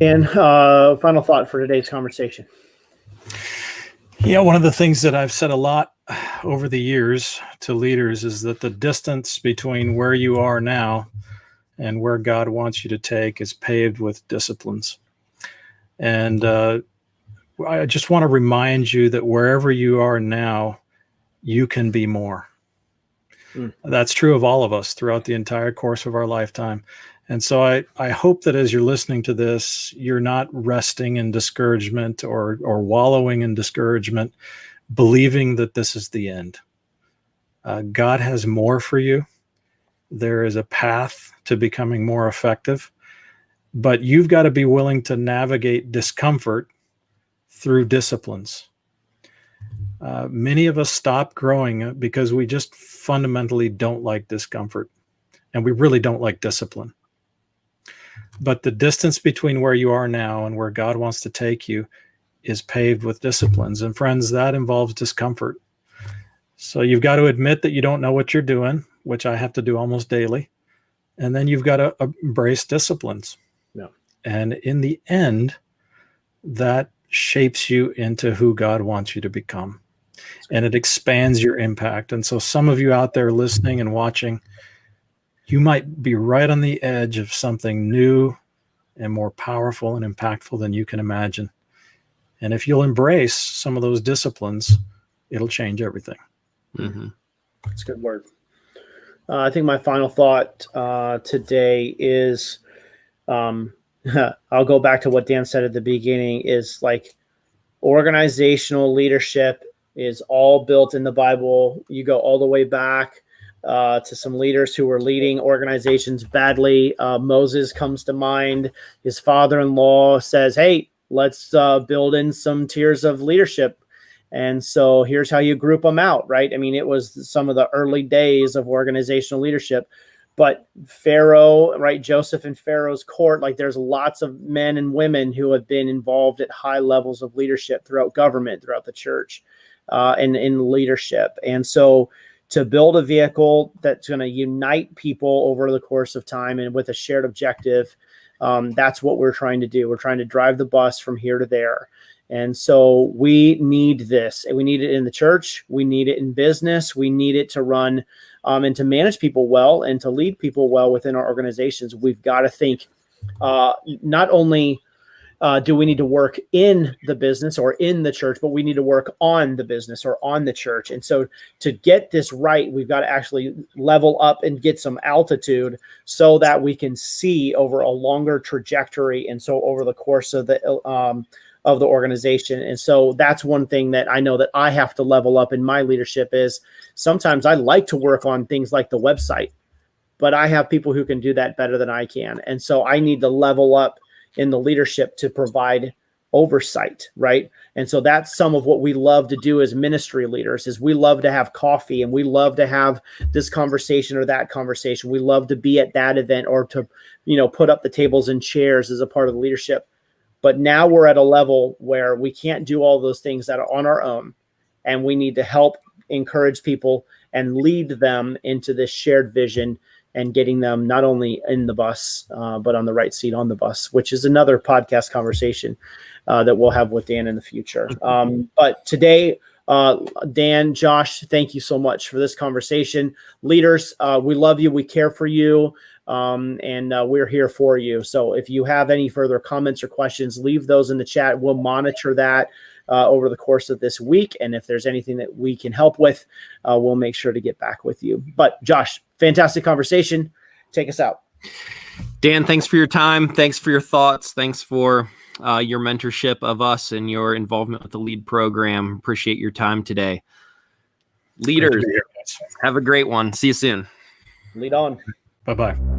And final thought for today's conversation. Yeah, one of the things that I've said a lot over the years to leaders is that the distance between where you are now and where God wants you to take is paved with disciplines. And I just want to remind you that wherever you are now, you can be more. That's true of all of us throughout the entire course of our lifetime. And so I hope that as you're listening to this, you're not resting in discouragement or wallowing in discouragement, believing that this is the end. God has more for you. There is a path to becoming more effective, but you've got to be willing to navigate discomfort through disciplines. Many of us stop growing because we just fundamentally don't like discomfort, and we really don't like discipline. But the distance between where you are now and where God wants to take you is paved with disciplines. And friends, that involves discomfort. So you've got to admit that you don't know what you're doing, which I have to do almost daily. And then you've got to embrace disciplines. Yeah. And in the end, that shapes you into who God wants you to become. And it expands your impact. And so some of you out there listening and watching, you might be right on the edge of something new and more powerful and impactful than you can imagine. And if you'll embrace some of those disciplines, it'll change everything. Mm-hmm. That's a good word. I think my final thought today is, I'll go back to what Dan said at the beginning, is like organizational leadership is all built in the Bible. You go all the way back to some leaders who were leading organizations badly. Moses comes to mind. His father-in-law says, hey, let's build in some tiers of leadership. And so here's how you group them out, right? I mean, it was some of the early days of organizational leadership. But Pharaoh, right, Joseph and Pharaoh's court, like there's lots of men and women who have been involved at high levels of leadership throughout government, throughout the church, and in leadership. And so to build a vehicle that's going to unite people over the course of time and with a shared objective, that's what we're trying to do. We're trying to drive the bus from here to there. And so we need this. We need it in the church. We need it in business. We need it to run and to manage people well and to lead people well within our organizations. We've got to think not only do we need to work in the business or in the church, but we need to work on the business or on the church. And so to get this right, we've got to actually level up and get some altitude so that we can see over a longer trajectory. And so over the course of the organization. And so that's one thing that I know that I have to level up in my leadership is sometimes I like to work on things like the website, but I have people who can do that better than I can. And so I need to level up in the leadership to provide oversight, right? And so that's some of what we love to do as ministry leaders is we love to have coffee and we love to have this conversation or that conversation. We love to be at that event or to, put up the tables and chairs as a part of the leadership. But now we're at a level where we can't do all those things that are on our own. And we need to help encourage people and lead them into this shared vision and getting them not only in the bus, but on the right seat on the bus, which is another podcast conversation that we'll have with Dan in the future. But today, Dan, Josh, thank you so much for this conversation. Leaders, we love you. We care for you. And we're here for you. So if you have any further comments or questions, leave those in the chat. We'll monitor that over the course of this week. And if there's anything that we can help with, we'll make sure to get back with you. But Josh, fantastic conversation. Take us out. Dan, thanks for your time. Thanks for your thoughts. Thanks for your mentorship of us and your involvement with the LEAD program. Appreciate your time today. Leaders, have a great one. See you soon. Lead on. Bye-bye.